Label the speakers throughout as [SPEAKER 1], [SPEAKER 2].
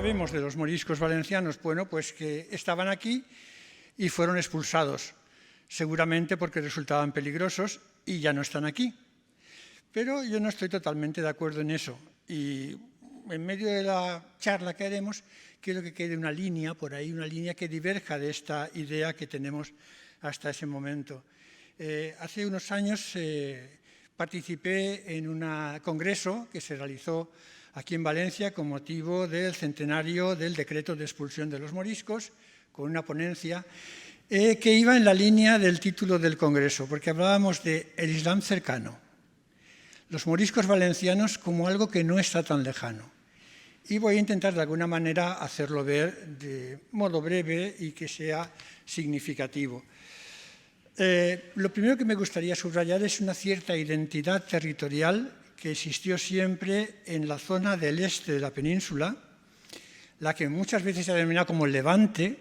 [SPEAKER 1] sabemos de los moriscos valencianos? Bueno, pues que estaban aquí y fueron expulsados, seguramente porque resultaban peligrosos y ya no están aquí. Pero yo no estoy totalmente de acuerdo en eso. Y en medio de la charla que haremos, quiero que quede una línea por ahí, una línea que diverja de esta idea que tenemos hasta ese momento. Hace unos años participé en un congreso que se realizó aquí en Valencia con motivo del centenario del decreto de expulsión de los moriscos, con una ponencia que iba en la línea del título del congreso, porque hablábamos de el Islam cercano, los moriscos valencianos como algo que no está tan lejano. Y voy a intentar de alguna manera hacerlo ver de modo breve y que sea significativo. Lo primero que me gustaría subrayar es una cierta identidad territorial que existió siempre en la zona del este de la península, la que muchas veces se ha denominado como el Levante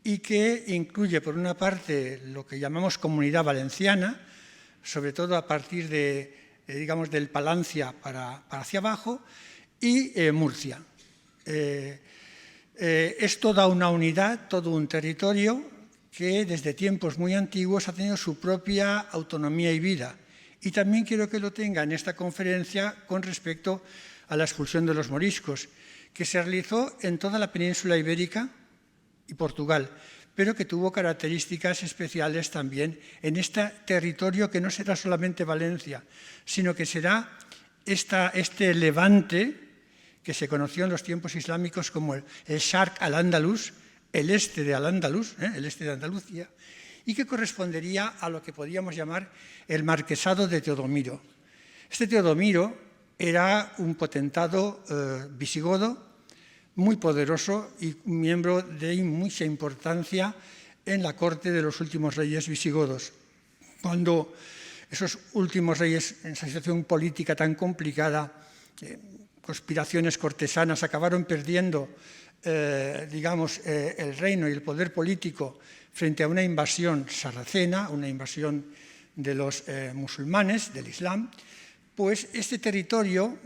[SPEAKER 1] y que incluye, por una parte, lo que llamamos Comunidad Valenciana, sobre todo a partir de, digamos, del Palancia para hacia abajo, y Murcia. Esto da una unidad, todo un territorio que desde tiempos muy antiguos ha tenido su propia autonomía y vida. Y también quiero que lo tenga en esta conferencia con respecto a la expulsión de los moriscos, que se realizó en toda la península ibérica y Portugal, pero que tuvo características especiales también en este territorio que no será solamente Valencia, sino que será este levante que se conoció en los tiempos islámicos como el Sharq al-Andalus, el este de Al-Ándalus, el este de Andalucía, y que correspondería a lo que podríamos llamar el marquesado de Teodomiro. Este Teodomiro era un potentado visigodo muy poderoso y un miembro de mucha importancia en la corte de los últimos reyes visigodos. Cuando esos últimos reyes, en esa situación política tan complicada, conspiraciones cortesanas, acabaron perdiendo digamos, el reino y el poder político frente a una invasión sarracena, una invasión de los musulmanes, del Islam, pues este territorio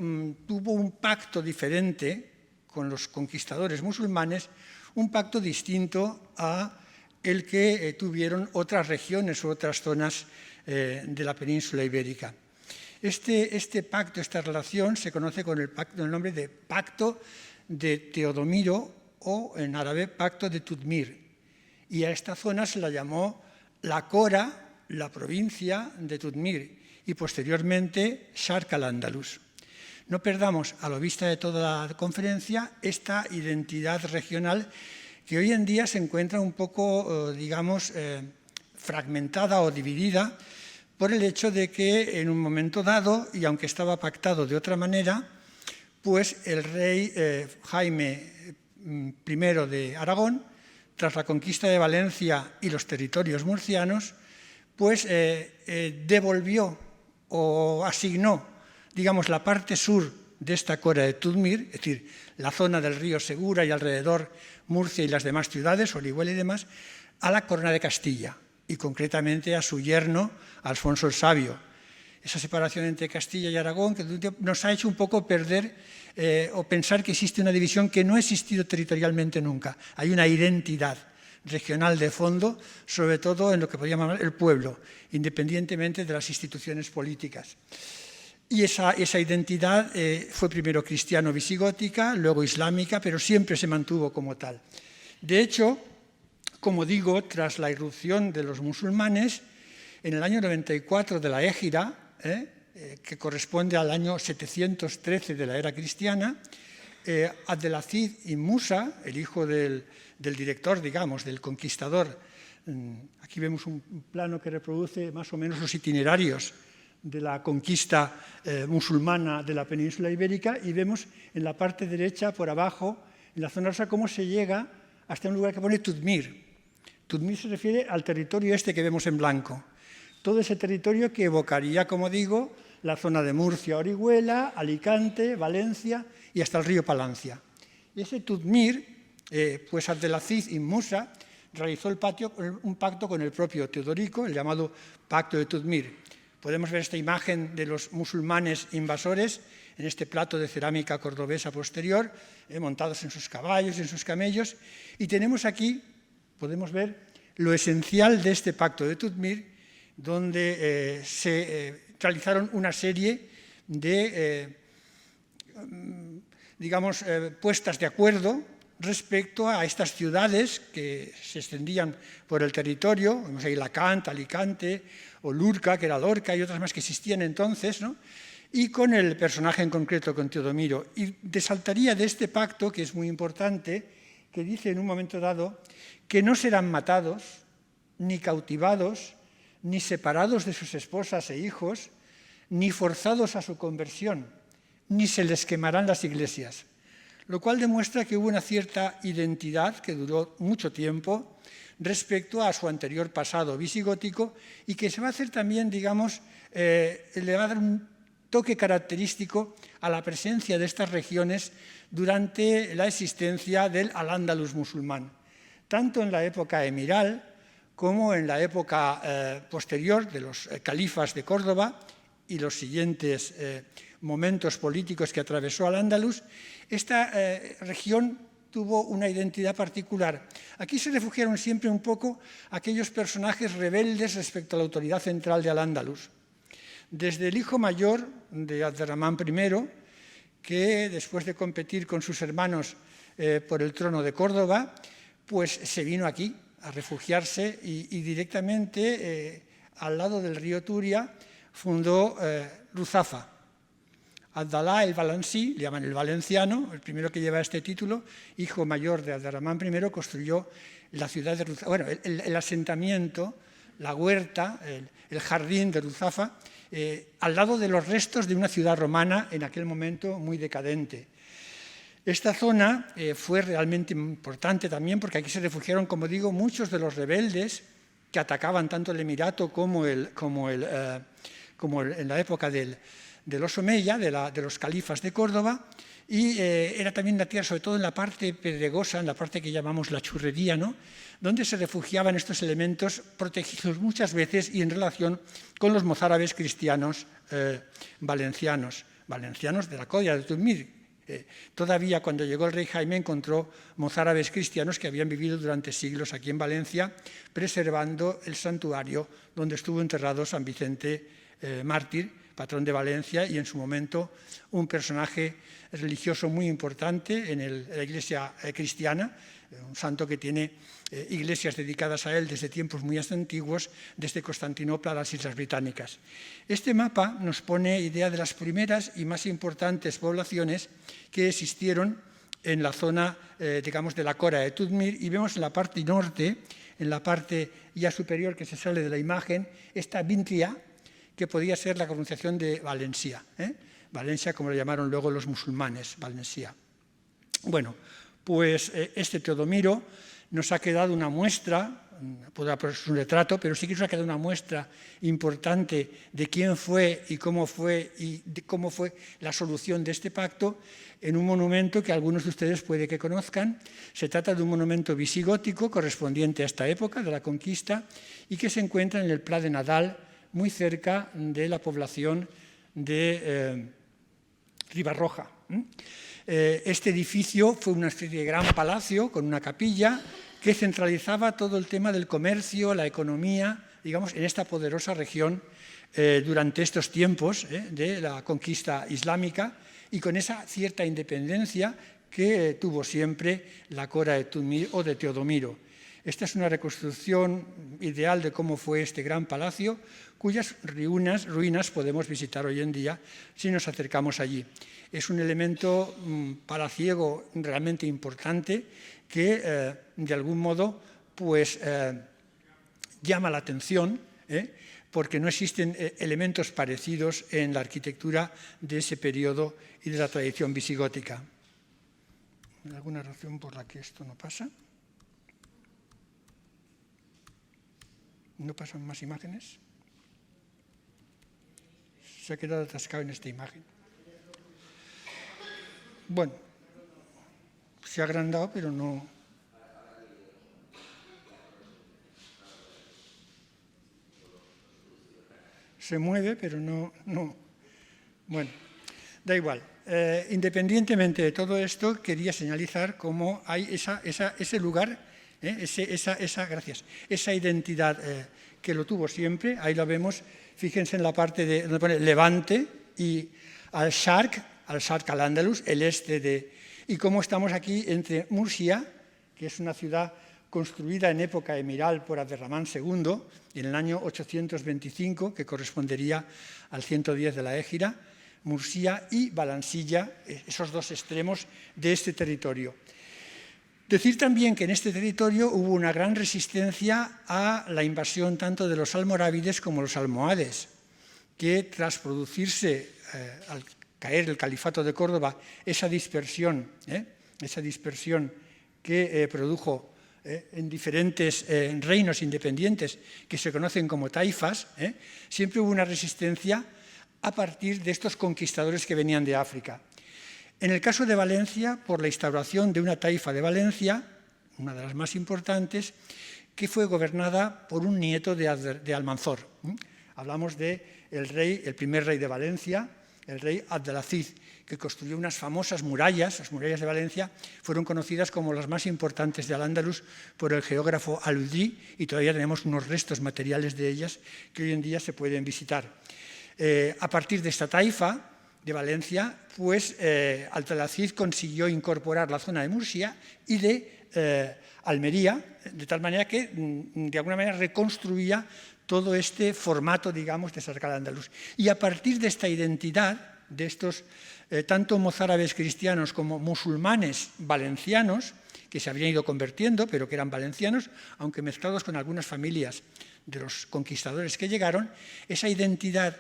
[SPEAKER 1] tuvo un pacto diferente con los conquistadores musulmanes, un pacto distinto a el que tuvieron otras regiones u otras zonas de la península ibérica. Este pacto, esta relación, se conoce con el nombre de Pacto de Teodomiro o en árabe Pacto de Tudmir. Y a esta zona se la llamó la Cora, la provincia de Tudmir, y posteriormente Sharq al-Ándalus. No perdamos a la vista de toda la conferencia esta identidad regional que hoy en día se encuentra un poco, digamos, fragmentada o dividida por el hecho de que en un momento dado, y aunque estaba pactado de otra manera, pues el rey Jaime I de Aragón, tras la conquista de Valencia y los territorios murcianos, pues devolvió o asignó, digamos, la parte sur de esta Cora de Tudmir, es decir, la zona del río Segura y alrededor Murcia y las demás ciudades, Orihuela y demás, a la Corona de Castilla y concretamente a su yerno Alfonso el Sabio. Esa separación entre Castilla y Aragón que nos ha hecho un poco perder o pensar que existe una división que no ha existido territorialmente nunca. Hay una identidad regional de fondo, sobre todo en lo que podríamos llamar el pueblo, independientemente de las instituciones políticas. Y esa identidad fue primero cristiano-visigótica, luego islámica, pero siempre se mantuvo como tal. De hecho, como digo, tras la irrupción de los musulmanes, en el año 94 de la Égira, que corresponde al año 713 de la era cristiana, Abdelaziz ibn Musa, el hijo del director, digamos, del conquistador, aquí vemos un plano que reproduce más o menos los itinerarios de la conquista musulmana de la península ibérica, y vemos en la parte derecha, por abajo, en la zona rosa, cómo se llega hasta un lugar que pone Tudmir. Tudmir se refiere al territorio este que vemos en blanco. Todo ese territorio que evocaría, como digo, la zona de Murcia, Orihuela, Alicante, Valencia y hasta el río Palancia. Y ese Tudmir, pues Abdelaziz ibn Musa realizó un pacto con el propio Teodorico, el llamado Pacto de Tudmir. Podemos ver esta imagen de los musulmanes invasores en este plato de cerámica cordobesa posterior, montados en sus caballos, en sus camellos. Y tenemos aquí, podemos ver, lo esencial de este pacto de Tudmir, donde se realizaron una serie de, puestas de acuerdo respecto a estas ciudades que se extendían por el territorio. Vemos ahí Lacant, Alicante, o Lurca, que era Lorca, y otras más que existían entonces, ¿no? Y con el personaje en concreto, con Teodomiro. Y resaltaría de este pacto, que es muy importante, que dice en un momento dado que no serán matados, ni cautivados, ni separados de sus esposas e hijos, ni forzados a su conversión, ni se les quemarán las iglesias. Lo cual demuestra que hubo una cierta identidad que duró mucho tiempo respecto a su anterior pasado visigótico y que se va a hacer también, le va a dar un toque característico a la presencia de estas regiones durante la existencia del Al-Ándalus musulmán, tanto en la época emiral como en la época posterior de los califas de Córdoba y los siguientes momentos políticos que atravesó Al-Ándalus. Esta región tuvo una identidad particular. Aquí se refugiaron siempre un poco aquellos personajes rebeldes respecto a la autoridad central de Al-Ándalus. Desde el hijo mayor de Abderramán I, que después de competir con sus hermanos por el trono de Córdoba, pues se vino aquí a refugiarse y directamente al lado del río Turia fundó Ruzafa. Abdalá el Valencià, le llaman el valenciano, el primero que lleva este título, hijo mayor de Abderramán I, construyó la ciudad de Ruzafa, bueno, el asentamiento, la huerta, el jardín de Ruzafa, al lado de los restos de una ciudad romana en aquel momento muy decadente. Esta zona fue realmente importante también porque aquí se refugiaron, como digo, muchos de los rebeldes que atacaban tanto el Emirato como en la época de los Omeya, de los califas de Córdoba, y era también una tierra, sobre todo en la parte pedregosa, en la parte que llamamos la churrería, ¿no?, donde se refugiaban estos elementos protegidos muchas veces y en relación con los mozárabes cristianos valencianos de la Colla de Tudmir. Todavía cuando llegó el rey Jaime encontró mozárabes cristianos que habían vivido durante siglos aquí en Valencia, preservando el santuario donde estuvo enterrado San Vicente mártir, patrón de Valencia, y en su momento un personaje religioso muy importante en la iglesia cristiana, un santo que tiene iglesias dedicadas a él desde tiempos muy antiguos, desde Constantinopla a las Islas Británicas. Este mapa nos pone idea de las primeras y más importantes poblaciones que existieron en la zona, digamos, de la Cora de Tudmir, y vemos en la parte norte, en la parte ya superior que se sale de la imagen, esta Vintria, que podía ser la pronunciación de Valencia, Valencia, como lo llamaron luego los musulmanes, Valencia. Bueno, pues este Teodomiro nos ha quedado una muestra, podrá poner su retrato, pero sí que nos ha quedado una muestra importante de quién fue y cómo fue la solución de este pacto en un monumento que algunos de ustedes puede que conozcan. Se trata de un monumento visigótico correspondiente a esta época de la conquista y que se encuentra en el Pla de Nadal, muy cerca de la población de Ribarroja. Este edificio fue una especie de gran palacio con una capilla que centralizaba todo el tema del comercio, la economía, digamos, en esta poderosa región durante estos tiempos de la conquista islámica y con esa cierta independencia que tuvo siempre la Cora de Tudmir o de Teodomiro. Esta es una reconstrucción ideal de cómo fue este gran palacio, cuyas ruinas podemos visitar hoy en día si nos acercamos allí. Es un elemento palaciego realmente importante que, de algún modo, pues, llama la atención, porque no existen elementos parecidos en la arquitectura de ese periodo y de la tradición visigótica. ¿Alguna razón por la que esto no pasa? ¿No pasan más imágenes? Se ha quedado atascado en esta imagen. Bueno, se ha agrandado, pero no... se mueve, pero no. Bueno, da igual. Independientemente de todo esto, quería señalizar cómo hay ese lugar, esa identidad que lo tuvo siempre. Ahí lo vemos, fíjense en la parte donde pone Levante y al Sharq al-Andalus, el este y cómo estamos aquí entre Murcia, que es una ciudad construida en época emiral por Abderramán II, en el año 825, que correspondería al 110 de la Égira, Murcia y Balansilla, esos dos extremos de este territorio. Decir también que en este territorio hubo una gran resistencia a la invasión tanto de los almorávides como los almohades, que tras producirse, al caer el califato de Córdoba, esa dispersión que produjo en diferentes reinos independientes que se conocen como taifas, siempre hubo una resistencia a partir de estos conquistadores que venían de África. En el caso de Valencia, por la instauración de una taifa de Valencia, una de las más importantes, que fue gobernada por un nieto de Almanzor. Hablamos del el primer rey de Valencia, el rey Abdelaziz, que construyó unas famosas murallas. Las murallas de Valencia fueron conocidas como las más importantes de Al-Ándalus por el geógrafo Al-Udri, y todavía tenemos unos restos materiales de ellas que hoy en día se pueden visitar. A partir de esta taifa de Valencia, pues Abdelaziz consiguió incorporar la zona de Murcia y de Almería, de tal manera que de alguna manera reconstruía todo este formato, digamos, de Sharq al-Andalus. Y a partir de esta identidad, de estos tanto mozárabes cristianos como musulmanes valencianos, que se habrían ido convirtiendo, pero que eran valencianos, aunque mezclados con algunas familias de los conquistadores que llegaron, esa identidad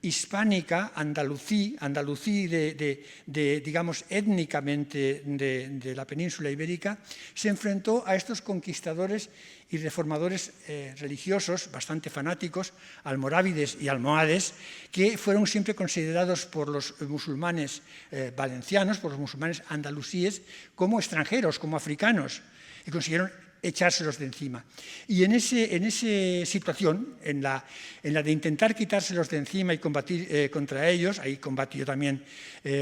[SPEAKER 1] hispánica, andalusí digamos, étnicamente de la península ibérica, se enfrentó a estos conquistadores y reformadores religiosos, bastante fanáticos, almorávides y almohades, que fueron siempre considerados por los musulmanes valencianos, por los musulmanes andalusíes, como extranjeros, como africanos, y consiguieron echárselos de encima. Y en esa situación, en la de intentar quitárselos de encima y combatir contra ellos, ahí combatió también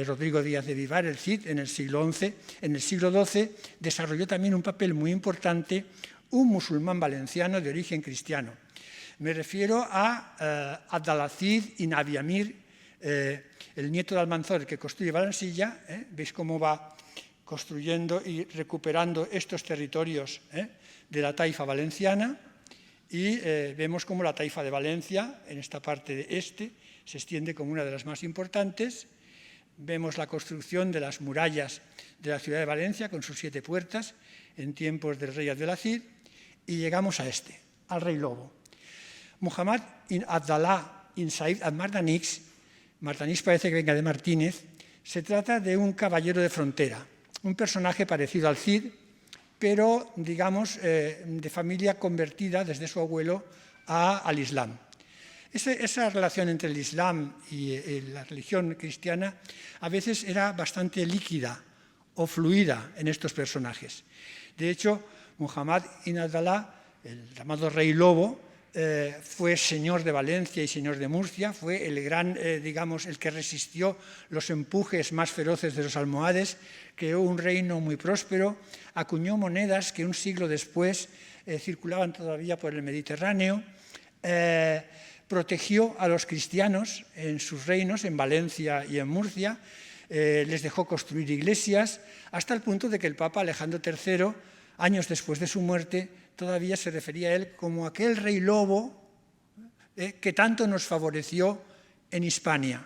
[SPEAKER 1] Rodrigo Díaz de Vivar, el Cid, en el siglo XI. En el siglo XII desarrolló también un papel muy importante un musulmán valenciano de origen cristiano. Me refiero a Abdelaziz y Nabi Amir, el nieto de Almanzor, que construye Balansilla. ¿Veis cómo va construyendo y recuperando estos territorios de la taifa valenciana? Y vemos cómo la taifa de Valencia, en esta parte de este, se extiende como una de las más importantes. Vemos la construcción de las murallas de la ciudad de Valencia con sus 7 puertas en tiempos del rey Abdelaziz, y llegamos a este, al rey lobo. Muhammad ibn Abdallah ibn Said al-Mardanix, Mardanix parece que venga de Martínez, se trata de un caballero de frontera, un personaje parecido al Cid, pero, digamos, de familia convertida desde su abuelo al Islam. Esa relación entre el Islam y la religión cristiana a veces era bastante líquida o fluida en estos personajes. De hecho, Muhammad ibn Abdallah, el llamado Rey Lobo, fue señor de Valencia y señor de Murcia, fue el gran, digamos, el que resistió los empujes más feroces de los almohades, creó un reino muy próspero, acuñó monedas que un siglo después circulaban todavía por el Mediterráneo, protegió a los cristianos en sus reinos, en Valencia y en Murcia, les dejó construir iglesias, hasta el punto de que el Papa Alejandro III, años después de su muerte, todavía se refería a él como aquel rey lobo que tanto nos favoreció en Hispania.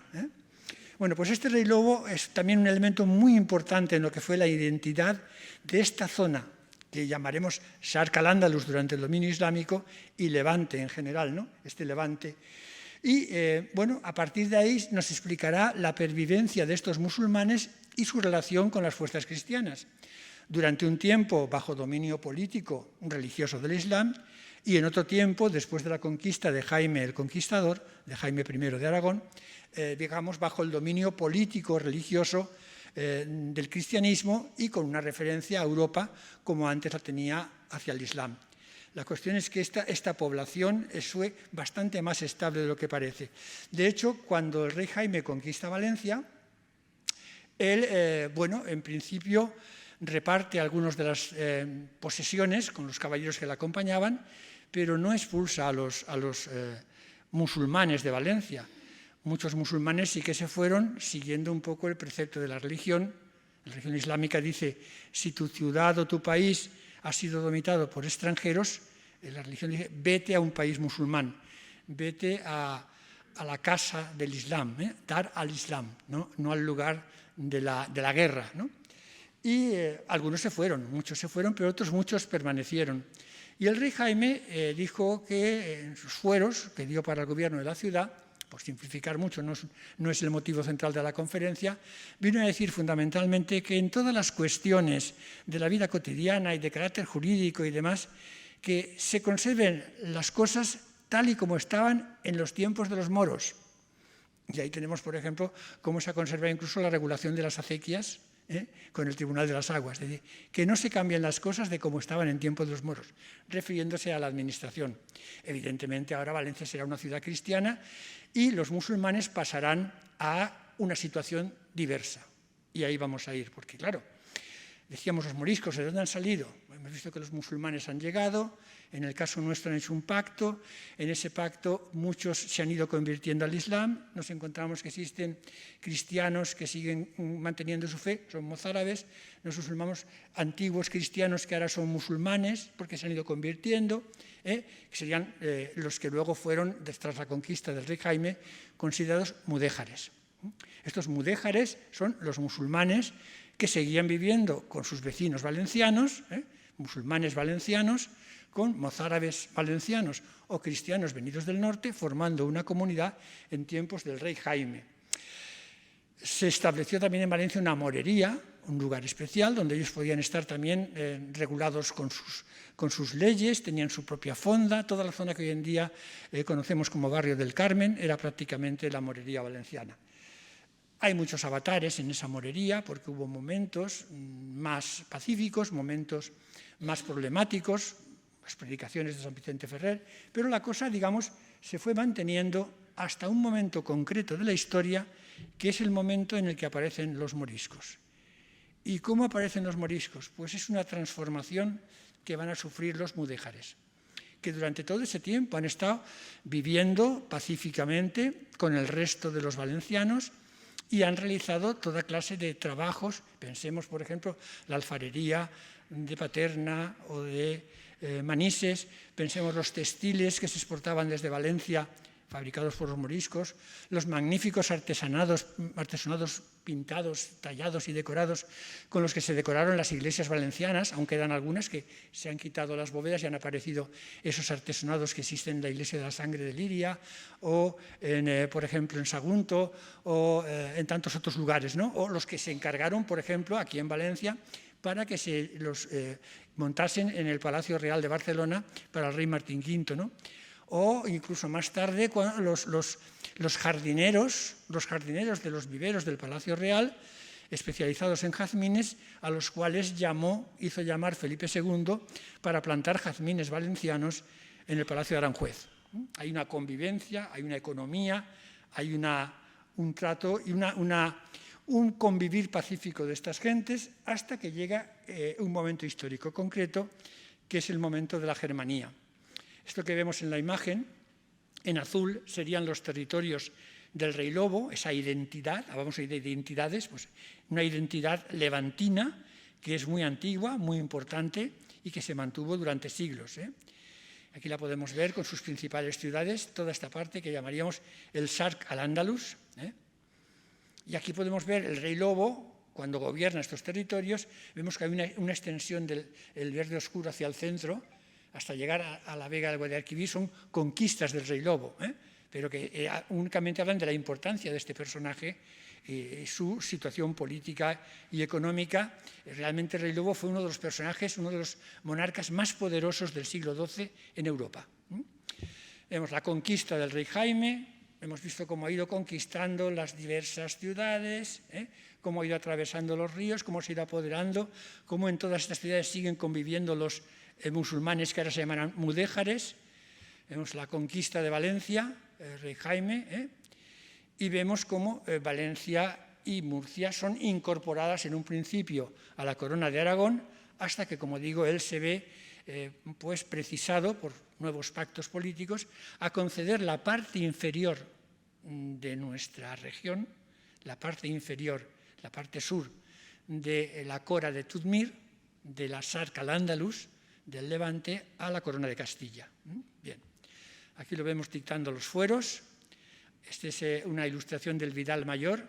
[SPEAKER 1] Bueno, pues este rey lobo es también un elemento muy importante en lo que fue la identidad de esta zona, que llamaremos Sharq al-Andalus durante el dominio islámico y Levante en general, ¿no? Este Levante. Y, bueno, a partir de ahí nos explicará la pervivencia de estos musulmanes y su relación con las fuerzas cristianas. Durante un tiempo bajo dominio político religioso del Islam, y en otro tiempo, después de la conquista de Jaime el Conquistador, de Jaime I de Aragón, digamos, bajo el dominio político religioso del cristianismo y con una referencia a Europa como antes la tenía hacia el Islam. La cuestión es que esta población fue bastante más estable de lo que parece. De hecho, cuando el rey Jaime conquista Valencia, él, en principio, reparte algunas de las posesiones con los caballeros que le acompañaban, pero no expulsa a los musulmanes de Valencia. Muchos musulmanes sí que se fueron siguiendo un poco el precepto de la religión. La religión islámica dice, si tu ciudad o tu país ha sido dominado por extranjeros, la religión dice, vete a un país musulmán, vete a la casa del Islam, dar al Islam, no al lugar de la guerra, ¿no? Y algunos se fueron, muchos se fueron, pero otros muchos permanecieron. Y el rey Jaime dijo que en sus fueros que dio para el gobierno de la ciudad, por simplificar mucho, no es el motivo central de la conferencia, vino a decir fundamentalmente que en todas las cuestiones de la vida cotidiana y de carácter jurídico y demás, que se conserven las cosas tal y como estaban en los tiempos de los moros. Y ahí tenemos, por ejemplo, cómo se ha conservado incluso la regulación de las acequias, con el Tribunal de las Aguas, es decir, que no se cambien las cosas de como estaban en tiempos de los moros, refiriéndose a la administración. Evidentemente ahora Valencia será una ciudad cristiana y los musulmanes pasarán a una situación diversa. Y ahí vamos a ir, porque claro, decíamos los moriscos, ¿de dónde han salido? Hemos visto que los musulmanes han llegado, en el caso nuestro han hecho un pacto, en ese pacto muchos se han ido convirtiendo al Islam, nos encontramos que existen cristianos que siguen manteniendo su fe, son mozárabes, nos musulmanes antiguos cristianos que ahora son musulmanes porque se han ido convirtiendo, que serían los que luego fueron, tras la conquista del rey Jaime, considerados mudéjares. Estos mudéjares son los musulmanes que seguían viviendo con sus vecinos valencianos, musulmanes valencianos, con mozárabes valencianos o cristianos venidos del norte, formando una comunidad en tiempos del rey Jaime. Se estableció también en Valencia una morería, un lugar especial, donde ellos podían estar también regulados con sus leyes, tenían su propia fonda. Toda la zona que hoy en día conocemos como Barrio del Carmen era prácticamente la morería valenciana. Hay muchos avatares en esa morería porque hubo momentos más pacíficos, momentos más problemáticos, las predicaciones de San Vicente Ferrer, pero la cosa, digamos, se fue manteniendo hasta un momento concreto de la historia, que es el momento en el que aparecen los moriscos. ¿Y cómo aparecen los moriscos? Pues es una transformación que van a sufrir los mudéjares, que durante todo ese tiempo han estado viviendo pacíficamente con el resto de los valencianos y han realizado toda clase de trabajos. Pensemos, por ejemplo, la alfarería de Paterna o de Manises, pensemos los textiles que se exportaban desde Valencia, fabricados por los moriscos, los magníficos artesonados pintados, tallados y decorados con los que se decoraron las iglesias valencianas, aunque quedan algunas que se han quitado las bóvedas y han aparecido esos artesonados que existen en la iglesia de la Sangre de Liria o, por ejemplo, en Sagunto o en tantos otros lugares, ¿no? O los que se encargaron, por ejemplo, aquí en Valencia, para que se los montasen en el Palacio Real de Barcelona para el rey Martín V, ¿no? O incluso más tarde los jardineros de los viveros del Palacio Real, especializados en jazmines, a los cuales hizo llamar Felipe II para plantar jazmines valencianos en el Palacio de Aranjuez. Hay una convivencia, hay una economía, hay un trato y un convivir pacífico de estas gentes hasta que llega un momento histórico concreto, que es el momento de la Germanía. Esto que vemos en la imagen, en azul, serían los territorios del rey Lobo, esa identidad, hablamos de identidades, pues una identidad levantina que es muy antigua, muy importante y que se mantuvo durante siglos. Aquí la podemos ver con sus principales ciudades, toda esta parte que llamaríamos el Sharq al-Ándalus. Y aquí podemos ver el rey Lobo, cuando gobierna estos territorios, vemos que hay una extensión del verde oscuro hacia el centro, hasta llegar a la Vega del Guadalquivir, son conquistas del rey Lobo, pero que únicamente hablan de la importancia de este personaje y su situación política y económica. Realmente el rey Lobo fue uno de los personajes, uno de los monarcas más poderosos del siglo XII en Europa. Vemos la conquista del rey Jaime, hemos visto cómo ha ido conquistando las diversas ciudades, cómo ha ido atravesando los ríos, cómo se ha ido apoderando, cómo en todas estas ciudades siguen conviviendo los musulmanes que ahora se llamarán mudéjares. Vemos la conquista de Valencia, el rey Jaime, y vemos cómo Valencia y Murcia son incorporadas en un principio a la corona de Aragón, hasta que, como digo, él se ve pues precisado por nuevos pactos políticos a conceder la parte inferior de nuestra región, la parte inferior, la parte sur de la Cora de Tudmir, de la Sark al-Ándalus, del Levante, a la corona de Castilla. Bien, aquí lo vemos dictando los fueros. Esta es una ilustración del Vidal Mayor,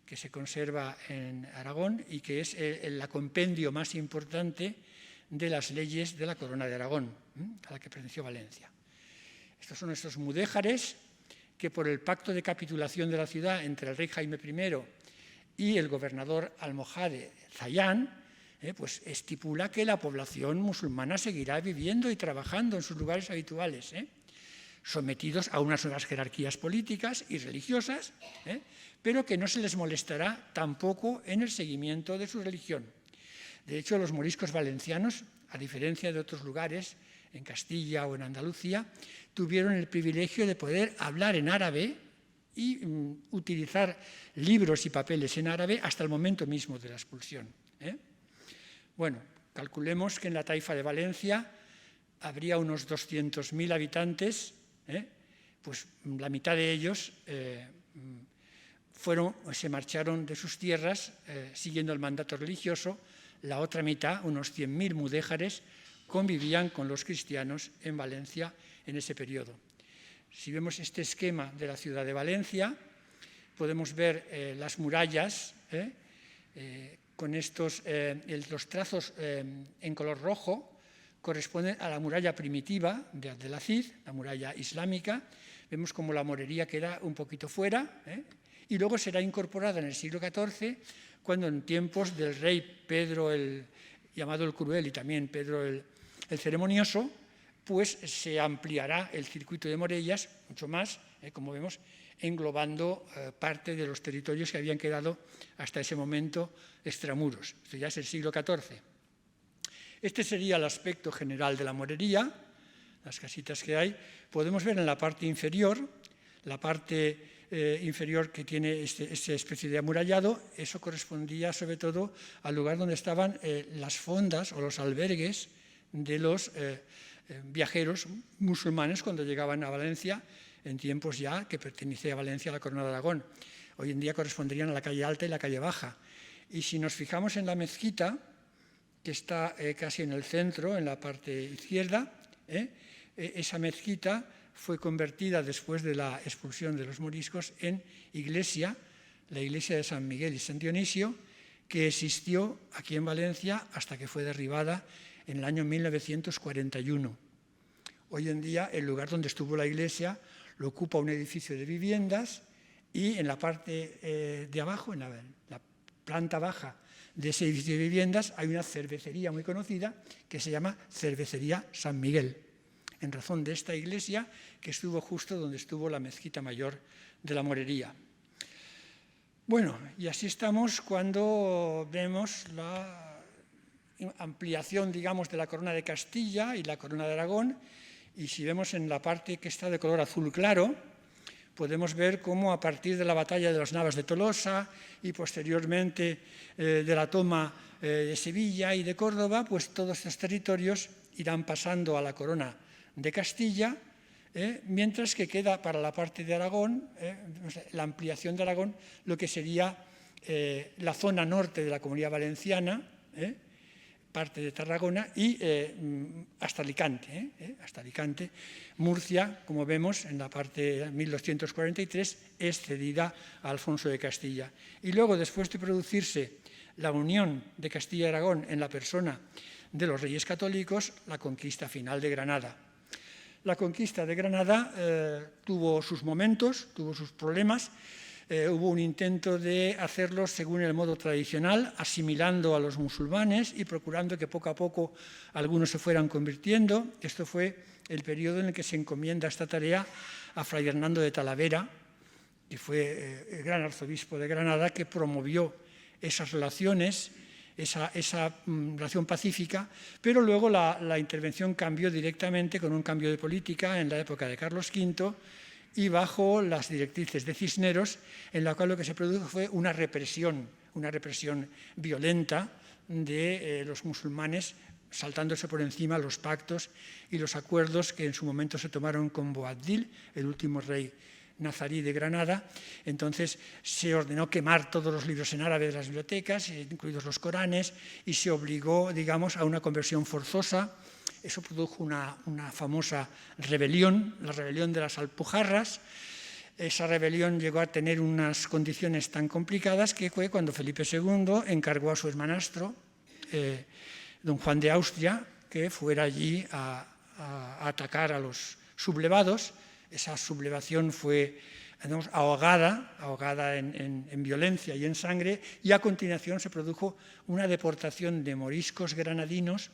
[SPEAKER 1] que se conserva en Aragón y que es el compendio más importante de las leyes de la Corona de Aragón, a la que perteneció Valencia. Estos son estos mudéjares que, por el pacto de capitulación de la ciudad entre el rey Jaime I y el gobernador almohade Zayán, pues estipula que la población musulmana seguirá viviendo y trabajando en sus lugares habituales, sometidos a unas nuevas jerarquías políticas y religiosas, pero que no se les molestará tampoco en el seguimiento de su religión. De hecho, los moriscos valencianos, a diferencia de otros lugares, en Castilla o en Andalucía, tuvieron el privilegio de poder hablar en árabe y utilizar libros y papeles en árabe hasta el momento mismo de la expulsión. Bueno, calculemos que en la taifa de Valencia habría unos 200.000 habitantes, pues la mitad de ellos se marcharon de sus tierras siguiendo el mandato religioso. La otra mitad, unos 100.000 mudéjares, convivían con los cristianos en Valencia en ese periodo. Si vemos este esquema de la ciudad de Valencia, podemos ver las murallas con los trazos en color rojo, corresponden a la muralla primitiva de Abdelaziz, la muralla islámica. Vemos como la morería queda un poquito fuera, y luego será incorporada en el siglo XIV, cuando en tiempos del rey Pedro llamado el Cruel y también Pedro el Ceremonioso, pues se ampliará el circuito de Morellas mucho más, como vemos, englobando parte de los territorios que habían quedado hasta ese momento extramuros. Esto ya es el siglo XIV. Este sería el aspecto general de la morería, las casitas que hay. Podemos ver en la parte inferior, que tiene esta especie de amurallado. Eso correspondía sobre todo al lugar donde estaban las fondas o los albergues de los viajeros musulmanes cuando llegaban a Valencia, en tiempos ya que pertenecía a Valencia a la Corona de Aragón. Hoy en día corresponderían a la calle Alta y la calle Baja. Y si nos fijamos en la mezquita, que está casi en el centro, en la parte izquierda, esa mezquita fue convertida después de la expulsión de los moriscos en iglesia, la iglesia de San Miguel y San Dionisio, que existió aquí en Valencia hasta que fue derribada en el año 1941. Hoy en día el lugar donde estuvo la iglesia lo ocupa un edificio de viviendas y en la parte de abajo, en la planta baja de ese edificio de viviendas, hay una cervecería muy conocida que se llama Cervecería San Miguel, en razón de esta iglesia que estuvo justo donde estuvo la mezquita mayor de la morería. Bueno, y así estamos cuando vemos la ampliación, digamos, de la corona de Castilla y la corona de Aragón, y si vemos en la parte que está de color azul claro, podemos ver cómo a partir de la batalla de las Navas de Tolosa y posteriormente de la toma de Sevilla y de Córdoba, pues todos estos territorios irán pasando a la corona de Castilla, mientras que queda para la parte de Aragón, la ampliación de Aragón, lo que sería la zona norte de la Comunidad Valenciana, parte de Tarragona y hasta Alicante. Hasta Alicante. Murcia, como vemos, en la parte de 1243, es cedida a Alfonso de Castilla. Y luego, después de producirse la unión de Castilla y Aragón en la persona de los reyes católicos, la conquista final de Granada. La conquista de Granada tuvo sus momentos, tuvo sus problemas. Hubo un intento de hacerlo según el modo tradicional, asimilando a los musulmanes y procurando que poco a poco algunos se fueran convirtiendo. Esto fue el periodo en el que se encomienda esta tarea a Fray Hernando de Talavera, que fue el gran arzobispo de Granada, que promovió esas relaciones esa relación pacífica, pero luego la intervención cambió directamente con un cambio de política en la época de Carlos V y bajo las directrices de Cisneros, en la cual lo que se produjo fue una represión violenta de los musulmanes, saltándose por encima los pactos y los acuerdos que en su momento se tomaron con Boabdil, el último rey nazarí de Granada. Entonces se ordenó quemar todos los libros en árabe de las bibliotecas, incluidos los Coranes, y se obligó, digamos, a una conversión forzosa. Eso produjo una famosa rebelión, la rebelión de las Alpujarras. Esa rebelión llegó a tener unas condiciones tan complicadas que fue cuando Felipe II encargó a su hermanastro, don Juan de Austria, que fuera allí a atacar a los sublevados. Esa sublevación fue, digamos, ahogada en violencia y en sangre, y a continuación se produjo una deportación de moriscos granadinos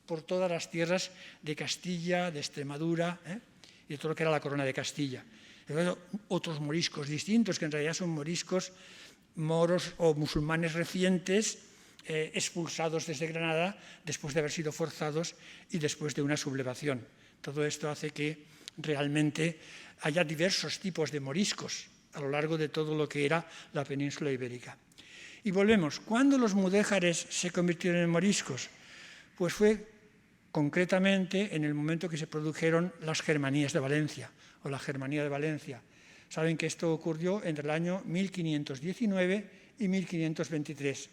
[SPEAKER 1] por todas las tierras de Castilla, de Extremadura, y de todo lo que era la corona de Castilla. Luego, otros moriscos distintos, que en realidad son moriscos moros o musulmanes recientes, expulsados desde Granada después de haber sido forzados y después de una sublevación. Todo esto hace que realmente haya diversos tipos de moriscos a lo largo de todo lo que era la península ibérica. Y volvemos, ¿cuándo los mudéjares se convirtieron en moriscos? Pues fue concretamente en el momento que se produjeron las Germanías de Valencia, o la Germanía de Valencia. Saben que esto ocurrió entre el año 1519 y 1523.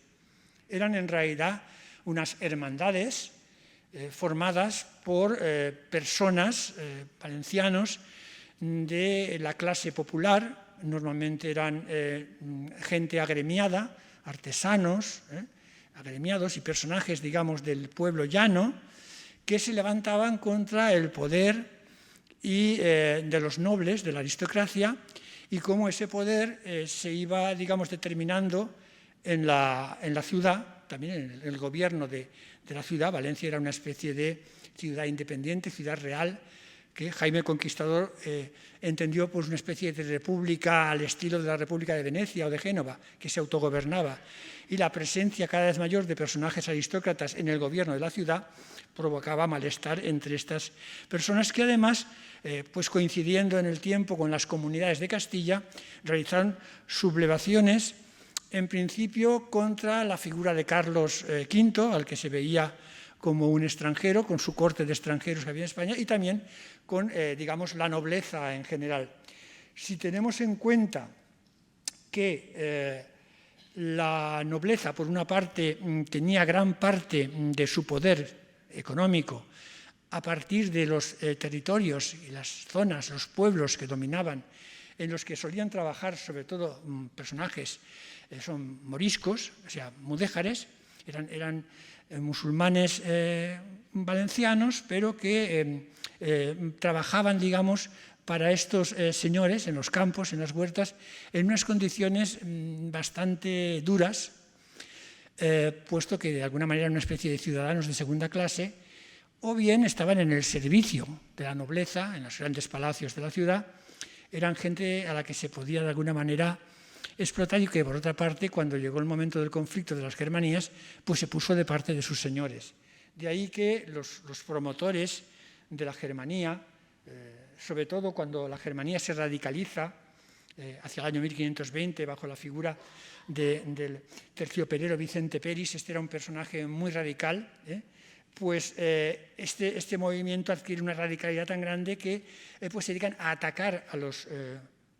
[SPEAKER 1] Eran en realidad unas hermandades formadas por personas, valencianos, de la clase popular. Normalmente eran gente agremiada, artesanos, agremiados y personajes, digamos, del pueblo llano, que se levantaban contra el poder y de los nobles, de la aristocracia, y cómo ese poder se iba, digamos, determinando en la ciudad, también en el gobierno de la ciudad. Valencia era una especie de ciudad independiente, ciudad real, que Jaime el Conquistador entendió pues una especie de república al estilo de la República de Venecia o de Génova, que se autogobernaba. Y la presencia cada vez mayor de personajes aristócratas en el gobierno de la ciudad provocaba malestar entre estas personas que además, pues coincidiendo en el tiempo con las comunidades de Castilla, realizaron sublevaciones en principio contra la figura de Carlos V, al que se veía como un extranjero, con su corte de extranjeros que había en España, y también con, digamos, la nobleza en general. Si tenemos en cuenta que la nobleza, por una parte, tenía gran parte de su poder económico a partir de los territorios y las zonas, los pueblos que dominaban, en los que solían trabajar sobre todo personajes, son moriscos, o sea, mudéjares, eran musulmanes valencianos, pero que trabajaban, digamos, para estos señores en los campos, en las huertas, en unas condiciones bastante duras, puesto que de alguna manera eran una especie de ciudadanos de segunda clase, o bien estaban en el servicio de la nobleza, en los grandes palacios de la ciudad. Eran gente a la que se podía de alguna manera explotar y que, por otra parte, cuando llegó el momento del conflicto de las Germanías, pues se puso de parte de sus señores. De ahí que los promotores de la Germanía, sobre todo cuando la Germanía se radicaliza hacia el año 1520 bajo la figura del tercioperero Vicente Peris, este era un personaje muy radical, pues este movimiento adquiere una radicalidad tan grande que pues se dedican a atacar a los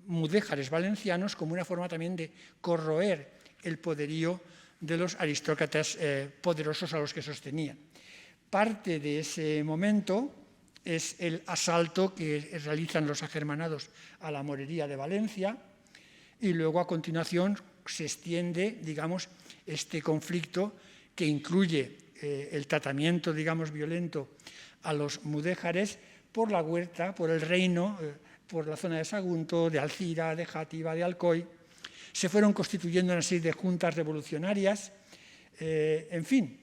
[SPEAKER 1] mudéjares valencianos como una forma también de corroer el poderío de los aristócratas poderosos a los que sostenían. Parte de ese momento es el asalto que realizan los agermanados a la morería de Valencia y luego a continuación se extiende, digamos, este conflicto que incluye el tratamiento, digamos, violento a los mudéjares por la huerta, por el reino, por la zona de Sagunto, de Alcira, de Játiva, de Alcoy. Se fueron constituyendo una serie de juntas revolucionarias. En fin,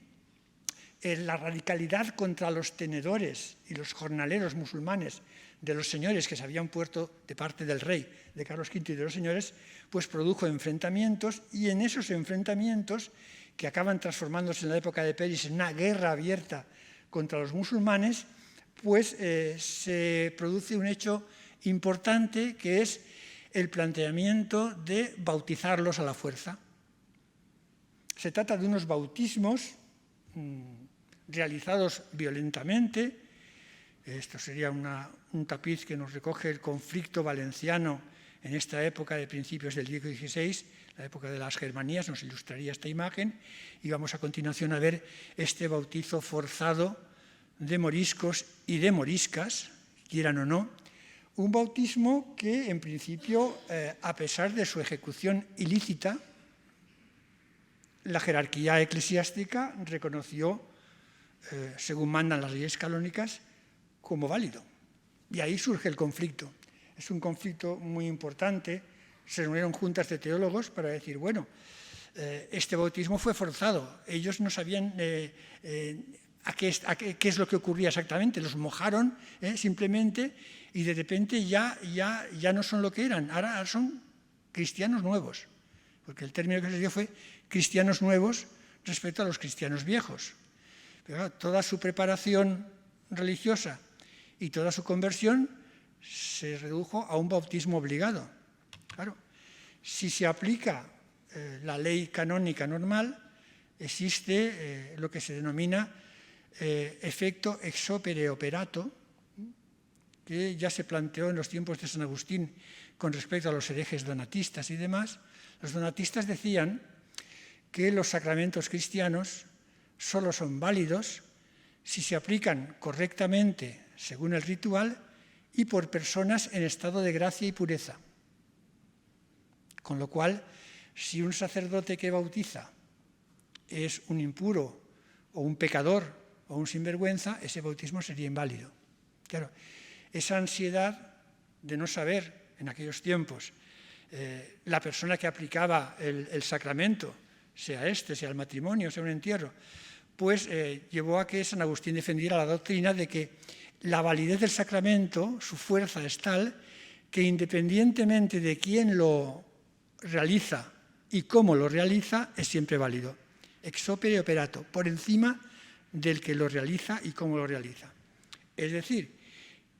[SPEAKER 1] la radicalidad contra los tenedores y los jornaleros musulmanes de los señores que se habían puesto de parte del rey, de Carlos V y de los señores, pues produjo enfrentamientos, y en esos enfrentamientos que acaban transformándose en la época de Peris en una guerra abierta contra los musulmanes, pues se produce un hecho importante que es el planteamiento de bautizarlos a la fuerza. Se trata de unos bautismos realizados violentamente. Esto sería un tapiz que nos recoge el conflicto valenciano en esta época de principios del siglo XVI, la época de las Germanías, nos ilustraría esta imagen, y vamos a continuación a ver este bautizo forzado de moriscos y de moriscas, quieran o no, un bautismo que en principio, a pesar de su ejecución ilícita, la jerarquía eclesiástica reconoció, según mandan las leyes canónicas, como válido. Y ahí surge el conflicto. Es un conflicto muy importante. Se reunieron juntas de teólogos para decir, bueno, este bautismo fue forzado. Ellos no sabían qué es lo que ocurría exactamente. Los mojaron simplemente y de repente ya no son lo que eran. Ahora son cristianos nuevos. Porque el término que se les dio fue cristianos nuevos respecto a los cristianos viejos. Pero toda su preparación religiosa y toda su conversión se redujo a un bautismo obligado. Claro, si se aplica la ley canónica normal, existe lo que se denomina efecto ex opere operato, que ya se planteó en los tiempos de San Agustín con respecto a los herejes donatistas y demás. Los donatistas decían que los sacramentos cristianos solo son válidos si se aplican correctamente según el ritual y por personas en estado de gracia y pureza. Con lo cual, si un sacerdote que bautiza es un impuro o un pecador o un sinvergüenza, ese bautismo sería inválido. Claro, esa ansiedad de no saber en aquellos tiempos la persona que aplicaba el sacramento, sea el matrimonio, sea un entierro, pues llevó a que San Agustín defendiera la doctrina de que la validez del sacramento, su fuerza es tal que independientemente de quién lo realiza y cómo lo realiza, es siempre válido. Ex opere operato, por encima del que lo realiza y cómo lo realiza. Es decir,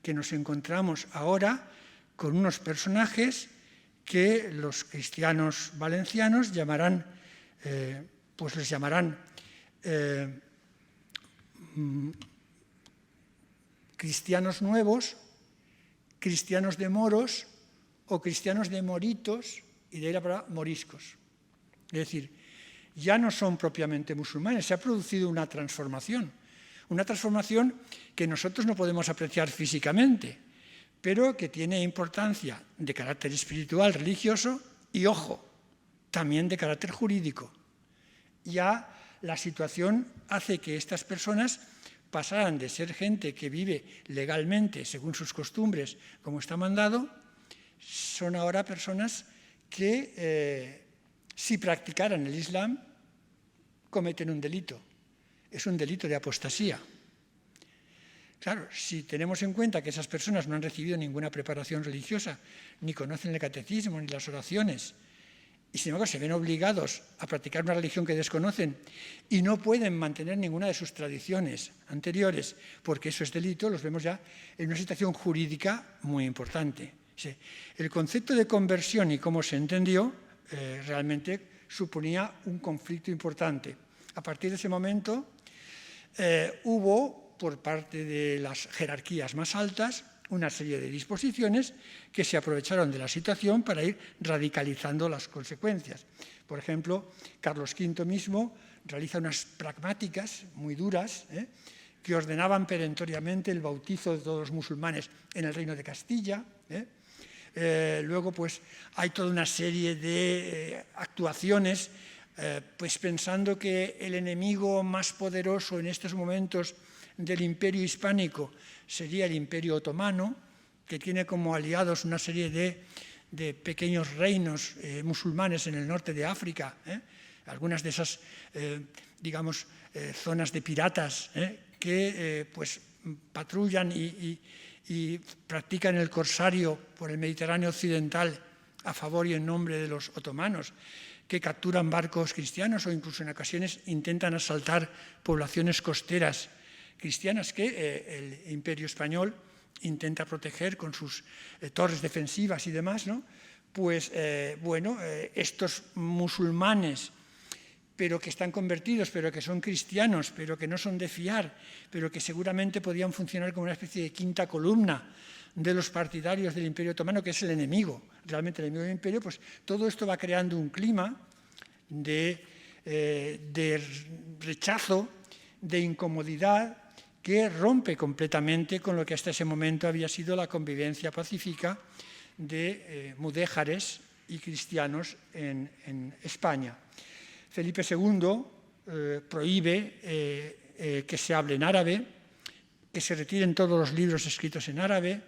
[SPEAKER 1] que nos encontramos ahora con unos personajes que los cristianos valencianos llamarán, pues les llamarán cristianos nuevos, cristianos de moros o cristianos de moritos, y de ahí la palabra moriscos. Es decir, ya no son propiamente musulmanes, se ha producido una transformación que nosotros no podemos apreciar físicamente, pero que tiene importancia de carácter espiritual, religioso y, ojo, también de carácter jurídico. Ya la situación hace que estas personas pasaran de ser gente que vive legalmente según sus costumbres, como está mandado, son ahora personas que, si practicaran el Islam, cometen un delito. Es un delito de apostasía. Claro, si tenemos en cuenta que esas personas no han recibido ninguna preparación religiosa, ni conocen el catecismo, ni las oraciones, y sin embargo se ven obligados a practicar una religión que desconocen y no pueden mantener ninguna de sus tradiciones anteriores, porque eso es delito, los vemos ya en una situación jurídica muy importante. El concepto de conversión y cómo se entendió realmente suponía un conflicto importante. A partir de ese momento hubo, por parte de las jerarquías más altas, una serie de disposiciones que se aprovecharon de la situación para ir radicalizando las consecuencias. Por ejemplo, Carlos V mismo realiza unas pragmáticas muy duras que ordenaban perentoriamente el bautizo de todos los musulmanes en el Reino de Castilla. Luego, pues, hay toda una serie de actuaciones, pues pensando que el enemigo más poderoso en estos momentos del imperio hispánico sería el imperio otomano, que tiene como aliados una serie de pequeños reinos musulmanes en el norte de África, algunas de esas, digamos, zonas de piratas que pues patrullan y practican el corsario por el Mediterráneo occidental a favor y en nombre de los otomanos, que capturan barcos cristianos o incluso en ocasiones intentan asaltar poblaciones costeras cristianas que el Imperio Español intenta proteger con sus torres defensivas y demás, ¿no? Pues estos musulmanes, pero que están convertidos, pero que son cristianos, pero que no son de fiar, pero que seguramente podían funcionar como una especie de quinta columna de los partidarios del Imperio Otomano, que es el enemigo, realmente el enemigo del imperio, pues todo esto va creando un clima de rechazo, de incomodidad, que rompe completamente con lo que hasta ese momento había sido la convivencia pacífica de mudéjares y cristianos en España. Felipe II prohíbe que se hable en árabe, que se retiren todos los libros escritos en árabe,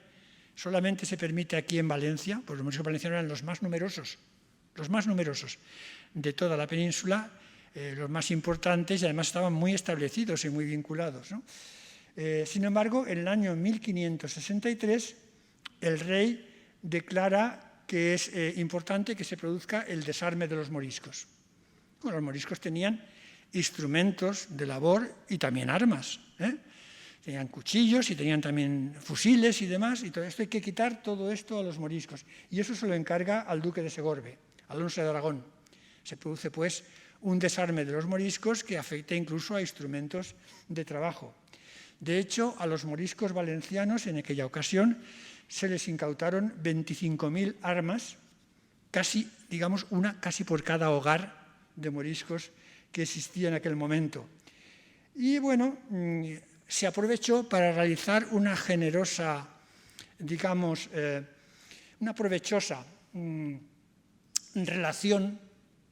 [SPEAKER 1] solamente se permite aquí en Valencia, pues los moriscos valencianos eran los más numerosos de toda la península, los más importantes y además estaban muy establecidos y muy vinculados, ¿no? Sin embargo, en el año 1563 el rey declara que es importante que se produzca el desarme de los moriscos. Bueno, los moriscos tenían instrumentos de labor y también armas, Tenían cuchillos y tenían también fusiles y demás, y todo esto hay que quitar todo esto a los moriscos. Y eso se lo encarga al duque de Segorbe, Alonso de Aragón. Se produce, pues, un desarme de los moriscos que afecta incluso a instrumentos de trabajo. De hecho, a los moriscos valencianos en aquella ocasión se les incautaron 25.000 armas, casi, digamos, una casi por cada hogar de moriscos que existía en aquel momento. Y bueno, se aprovechó para realizar una generosa, digamos, una provechosa relación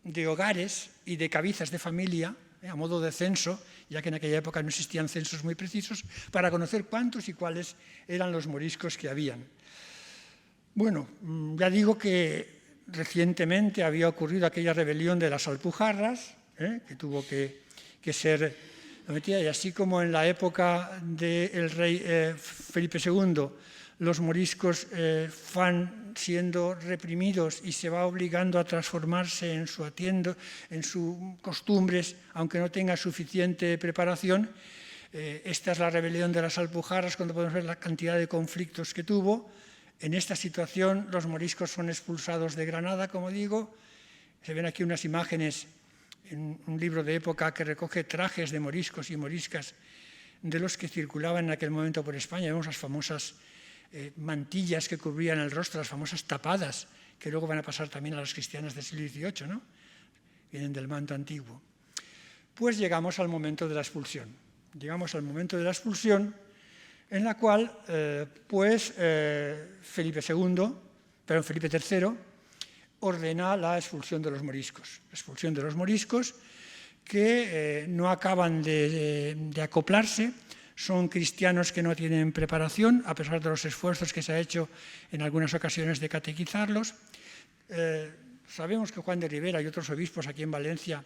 [SPEAKER 1] de hogares y de cabezas de familia, a modo de censo, ya que en aquella época no existían censos muy precisos, para conocer cuántos y cuáles eran los moriscos que habían. Bueno, ya digo que recientemente había ocurrido aquella rebelión de las Alpujarras, que tuvo que ser sometida, y así como en la época del rey Felipe II los moriscos van siendo reprimidos y se va obligando a transformarse en su atiendo, en sus costumbres, aunque no tenga suficiente preparación. Esta es la rebelión de las Alpujarras, cuando podemos ver la cantidad de conflictos que tuvo. En esta situación los moriscos son expulsados de Granada, como digo. Se ven aquí unas imágenes en un libro de época que recoge trajes de moriscos y moriscas de los que circulaban en aquel momento por España. Vemos las famosas mantillas que cubrían el rostro, las famosas tapadas, que luego van a pasar también a las cristianas del siglo XVIII, ¿no? Vienen del manto antiguo. Pues llegamos al momento de la expulsión. Llegamos al momento de la expulsión en la cual Felipe III ordena la expulsión de los moriscos. La expulsión de los moriscos que no acaban de acoplarse, son cristianos que no tienen preparación, a pesar de los esfuerzos que se ha hecho en algunas ocasiones de catequizarlos. Sabemos que Juan de Ribera y otros obispos aquí en Valencia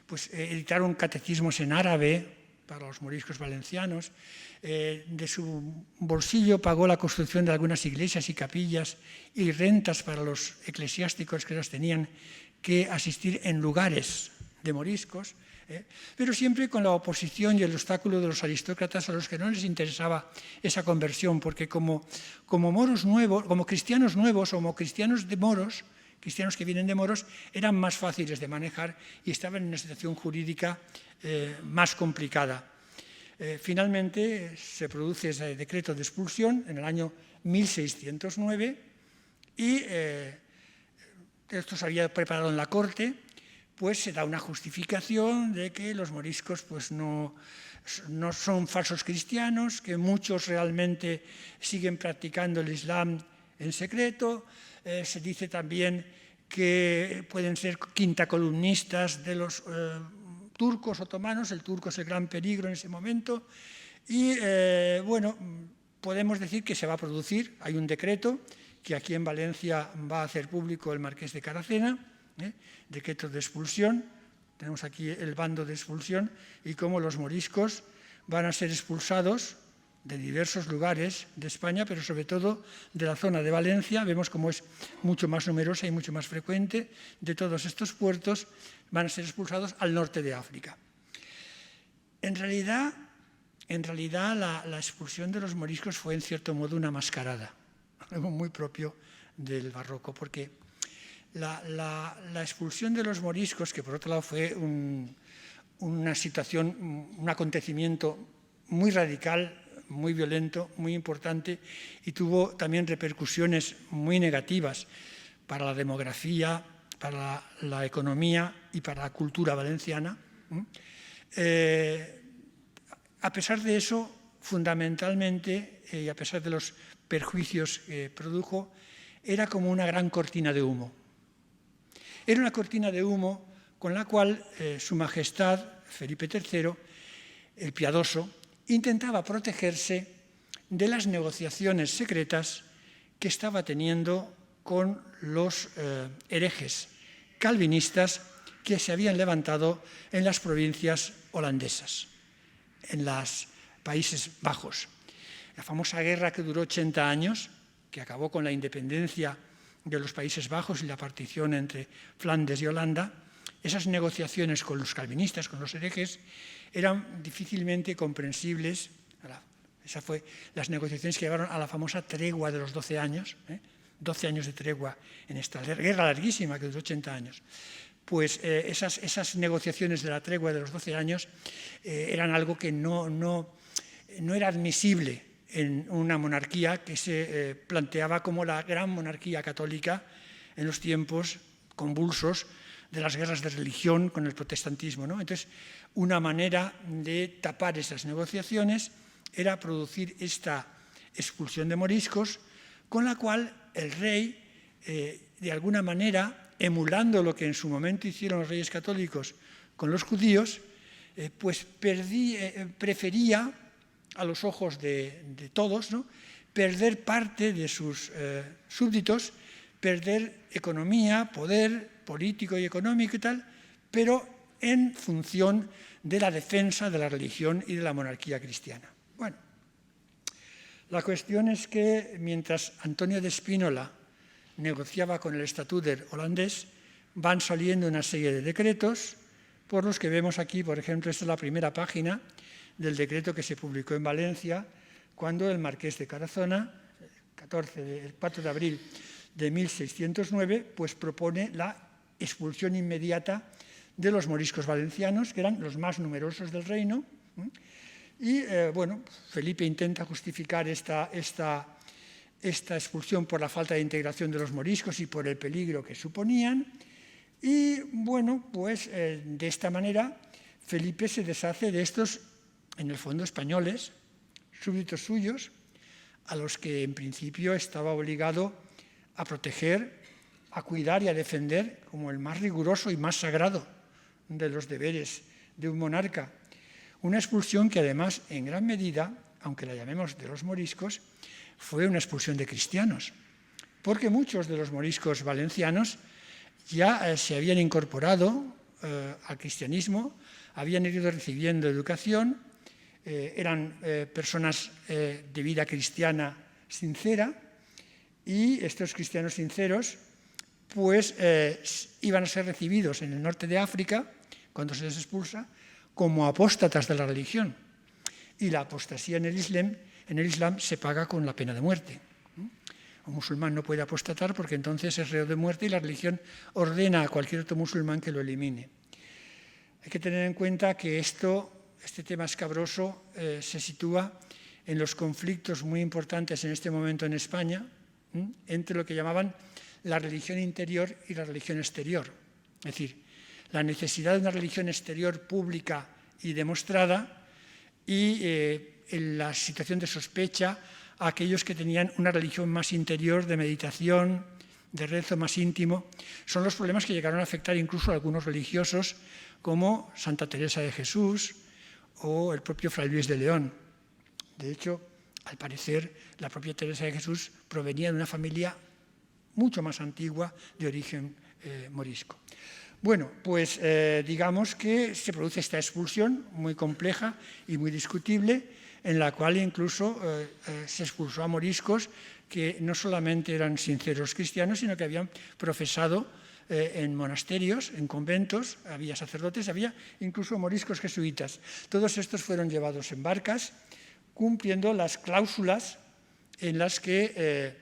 [SPEAKER 1] pues, editaron catecismos en árabe para los moriscos valencianos. De su bolsillo pagó la construcción de algunas iglesias y capillas y rentas para los eclesiásticos que las tenían que asistir en lugares de moriscos, pero siempre con la oposición y el obstáculo de los aristócratas a los que no les interesaba esa conversión, porque como moros nuevos, como cristianos nuevos, como cristianos de moros, cristianos que vienen de moros, eran más fáciles de manejar y estaban en una situación jurídica más complicada. Finalmente se produce ese decreto de expulsión en el año 1609 y esto se había preparado en la corte, pues se da una justificación de que los moriscos pues, no son falsos cristianos, que muchos realmente siguen practicando el Islam en secreto. Se dice también que pueden ser quintacolumnistas de los turcos otomanos, el turco es el gran peligro en ese momento, y bueno, podemos decir que se va a producir, hay un decreto que aquí en Valencia va a hacer público el marqués de Caracena, decreto de expulsión, tenemos aquí el bando de expulsión y cómo los moriscos van a ser expulsados de diversos lugares de España, pero sobre todo de la zona de Valencia. Vemos cómo es mucho más numerosa y mucho más frecuente. De todos estos puertos van a ser expulsados al norte de África. En realidad la expulsión de los moriscos fue en cierto modo una mascarada, algo muy propio del barroco, porque la expulsión de los moriscos, que por otro lado fue una situación, un acontecimiento muy radical, muy violento, muy importante, y tuvo también repercusiones muy negativas para la demografía, para la economía y para la cultura valenciana. A pesar de eso, fundamentalmente, y a pesar de los perjuicios que produjo, era como una gran cortina de humo. Era una cortina de humo con la cual Su Majestad Felipe III, el Piadoso, intentaba protegerse de las negociaciones secretas que estaba teniendo con los herejes calvinistas que se habían levantado en las provincias holandesas, en los Países Bajos. La famosa guerra que duró 80 años, que acabó con la independencia de los Países Bajos y la partición entre Flandes y Holanda, esas negociaciones con los calvinistas, con los herejes, eran difícilmente comprensibles. Esas fueron las negociaciones que llevaron a la famosa tregua de los 12 años, 12 años de tregua en esta guerra larguísima que duró 80 años. Pues esas negociaciones de la tregua de los 12 años eran algo que no era admisible en una monarquía que se planteaba como la gran monarquía católica en los tiempos convulsos de las guerras de religión con el protestantismo, ¿no? Entonces, una manera de tapar esas negociaciones era producir esta expulsión de moriscos, con la cual el rey, de alguna manera, emulando lo que en su momento hicieron los reyes católicos con los judíos, pues prefería, a los ojos de todos, ¿no?, perder parte de sus súbditos, perder economía, poder político y económico y tal, pero en función de la defensa de la religión y de la monarquía cristiana. Bueno, la cuestión es que mientras Antonio de Spínola negociaba con el estatúder holandés, van saliendo una serie de decretos, por los que vemos aquí, por ejemplo, esta es la primera página del decreto que se publicó en Valencia, cuando el marqués de Tarazona, el 4 de abril de 1609, pues propone la expulsión inmediata de los moriscos valencianos, que eran los más numerosos del reino. Y, bueno, Felipe intenta justificar esta expulsión por la falta de integración de los moriscos y por el peligro que suponían. Y, bueno, pues de esta manera Felipe se deshace de estos, en el fondo, españoles, súbditos suyos, a los que en principio estaba obligado a proteger, a cuidar y a defender como el más riguroso y más sagrado de los deberes de un monarca. Una expulsión que además, en gran medida, aunque la llamemos de los moriscos, fue una expulsión de cristianos, porque muchos de los moriscos valencianos ya se habían incorporado al cristianismo, habían ido recibiendo educación, eran personas de vida cristiana sincera, y estos cristianos sinceros pues iban a ser recibidos en el norte de África, cuando se les expulsa, como apóstatas de la religión. Y la apostasía en el Islam se paga con la pena de muerte. Un musulmán no puede apostatar porque entonces es reo de muerte y la religión ordena a cualquier otro musulmán que lo elimine. Hay que tener en cuenta que este tema escabroso se sitúa en los conflictos muy importantes en este momento en España, entre lo que llamaban la religión interior y la religión exterior. Es decir, la necesidad de una religión exterior pública y demostrada y la situación de sospecha a aquellos que tenían una religión más interior, de meditación, de rezo más íntimo. Son los problemas que llegaron a afectar incluso a algunos religiosos como Santa Teresa de Jesús o el propio Fray Luis de León. De hecho, al parecer, la propia Teresa de Jesús provenía de una familia mucho más antigua de origen morisco. Bueno, pues digamos que se produce esta expulsión muy compleja y muy discutible, en la cual incluso se expulsó a moriscos que no solamente eran sinceros cristianos, sino que habían profesado en monasterios, en conventos, había sacerdotes, había incluso moriscos jesuitas. Todos estos fueron llevados en barcas, cumpliendo las cláusulas en las que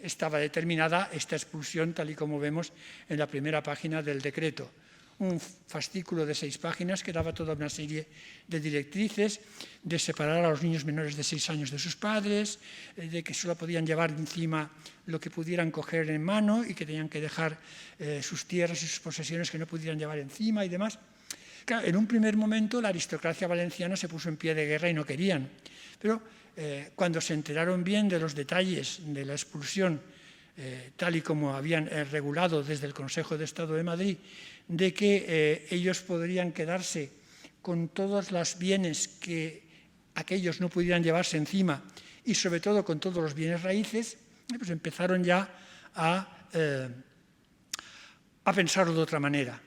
[SPEAKER 1] estaba determinada esta expulsión, tal y como vemos en la primera página del decreto. Un fascículo de 6 páginas que daba toda una serie de directrices, de separar a los niños menores de 6 años de sus padres, de que solo podían llevar encima lo que pudieran coger en mano y que tenían que dejar sus tierras y sus posesiones que no pudieran llevar encima y demás. Claro, en un primer momento la aristocracia valenciana se puso en pie de guerra y no querían, pero cuando se enteraron bien de los detalles de la expulsión, tal y como habían regulado desde el Consejo de Estado de Madrid, de que ellos podrían quedarse con todos los bienes que aquellos no pudieran llevarse encima y sobre todo con todos los bienes raíces, pues empezaron ya a pensarlo de otra manera.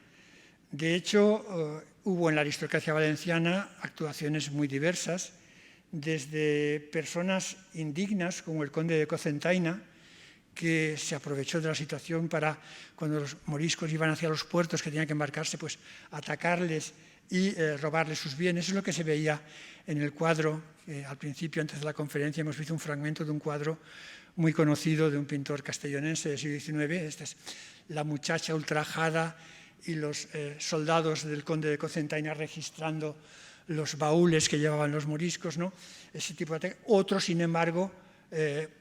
[SPEAKER 1] De hecho, hubo en la aristocracia valenciana actuaciones muy diversas, desde personas indignas como el conde de Cocentaina, que se aprovechó de la situación para, cuando los moriscos iban hacia los puertos que tenían que embarcarse, pues atacarles y robarles sus bienes. Es lo que se veía en el cuadro, al principio, antes de la conferencia, hemos visto un fragmento de un cuadro muy conocido de un pintor castellonense del siglo XIX. Esta es la muchacha ultrajada y los soldados del conde de Cocentaina registrando los baúles que llevaban los moriscos, ¿no? Ese tipo de ataque. Otros, sin embargo,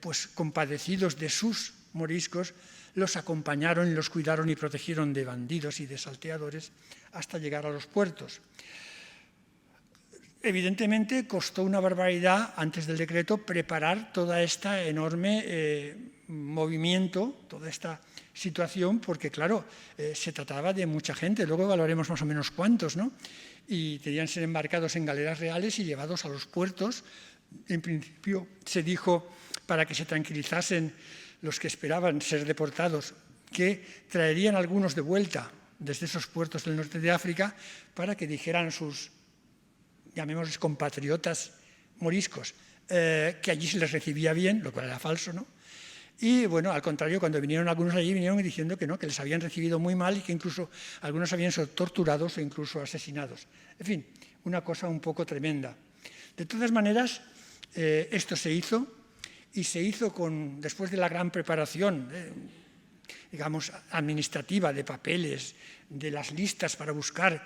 [SPEAKER 1] pues compadecidos de sus moriscos, los acompañaron y los cuidaron y protegieron de bandidos y de salteadores hasta llegar a los puertos. Evidentemente costó una barbaridad antes del decreto preparar toda esta enorme movimiento, toda esta situación, porque claro, se trataba de mucha gente, luego evaluaremos más o menos cuántos, ¿no? Y tenían que ser embarcados en galeras reales y llevados a los puertos. En principio se dijo, para que se tranquilizasen los que esperaban ser deportados, que traerían algunos de vuelta desde esos puertos del norte de África para que dijeran sus, llamémosles, compatriotas moriscos, que allí se les recibía bien, lo cual era falso, ¿no? Y bueno, al contrario, cuando vinieron algunos allí, vinieron diciendo que no, que les habían recibido muy mal y que incluso algunos habían sido torturados o incluso asesinados. En fin, una cosa un poco tremenda. De todas maneras, esto se hizo, y se hizo después de la gran preparación, digamos, administrativa, de papeles, de las listas para buscar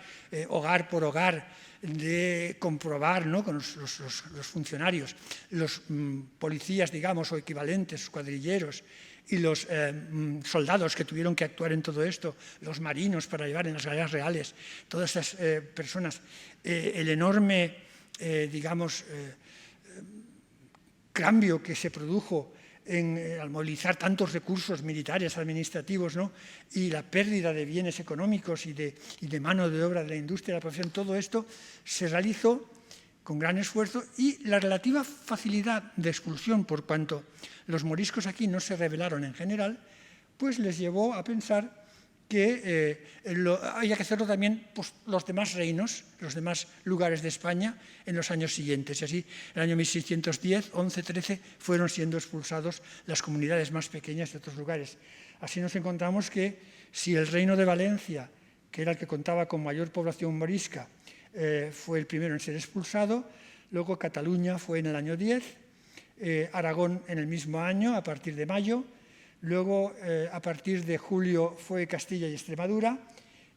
[SPEAKER 1] hogar por hogar, de comprobar, ¿no?, con los funcionarios, los policías, digamos, o equivalentes, cuadrilleros, y los soldados que tuvieron que actuar en todo esto, los marinos para llevar en las galeras reales, todas esas personas, el enorme, digamos, cambio que se produjo al movilizar tantos recursos militares, administrativos, ¿no?, y la pérdida de bienes económicos y de mano de obra de la industria, de la profesión, todo esto se realizó con gran esfuerzo, y la relativa facilidad de expulsión, por cuanto los moriscos aquí no se rebelaron en general, pues les llevó a pensar que había que hacerlo también, pues, los demás reinos, los demás lugares de España en los años siguientes. Y así, en el año 1610, 11, 13, fueron siendo expulsados las comunidades más pequeñas de otros lugares. Así nos encontramos que si el reino de Valencia, que era el que contaba con mayor población morisca, fue el primero en ser expulsado, luego Cataluña fue en el año 10, Aragón en el mismo año, a partir de mayo. Luego, a partir de julio, fue Castilla y Extremadura,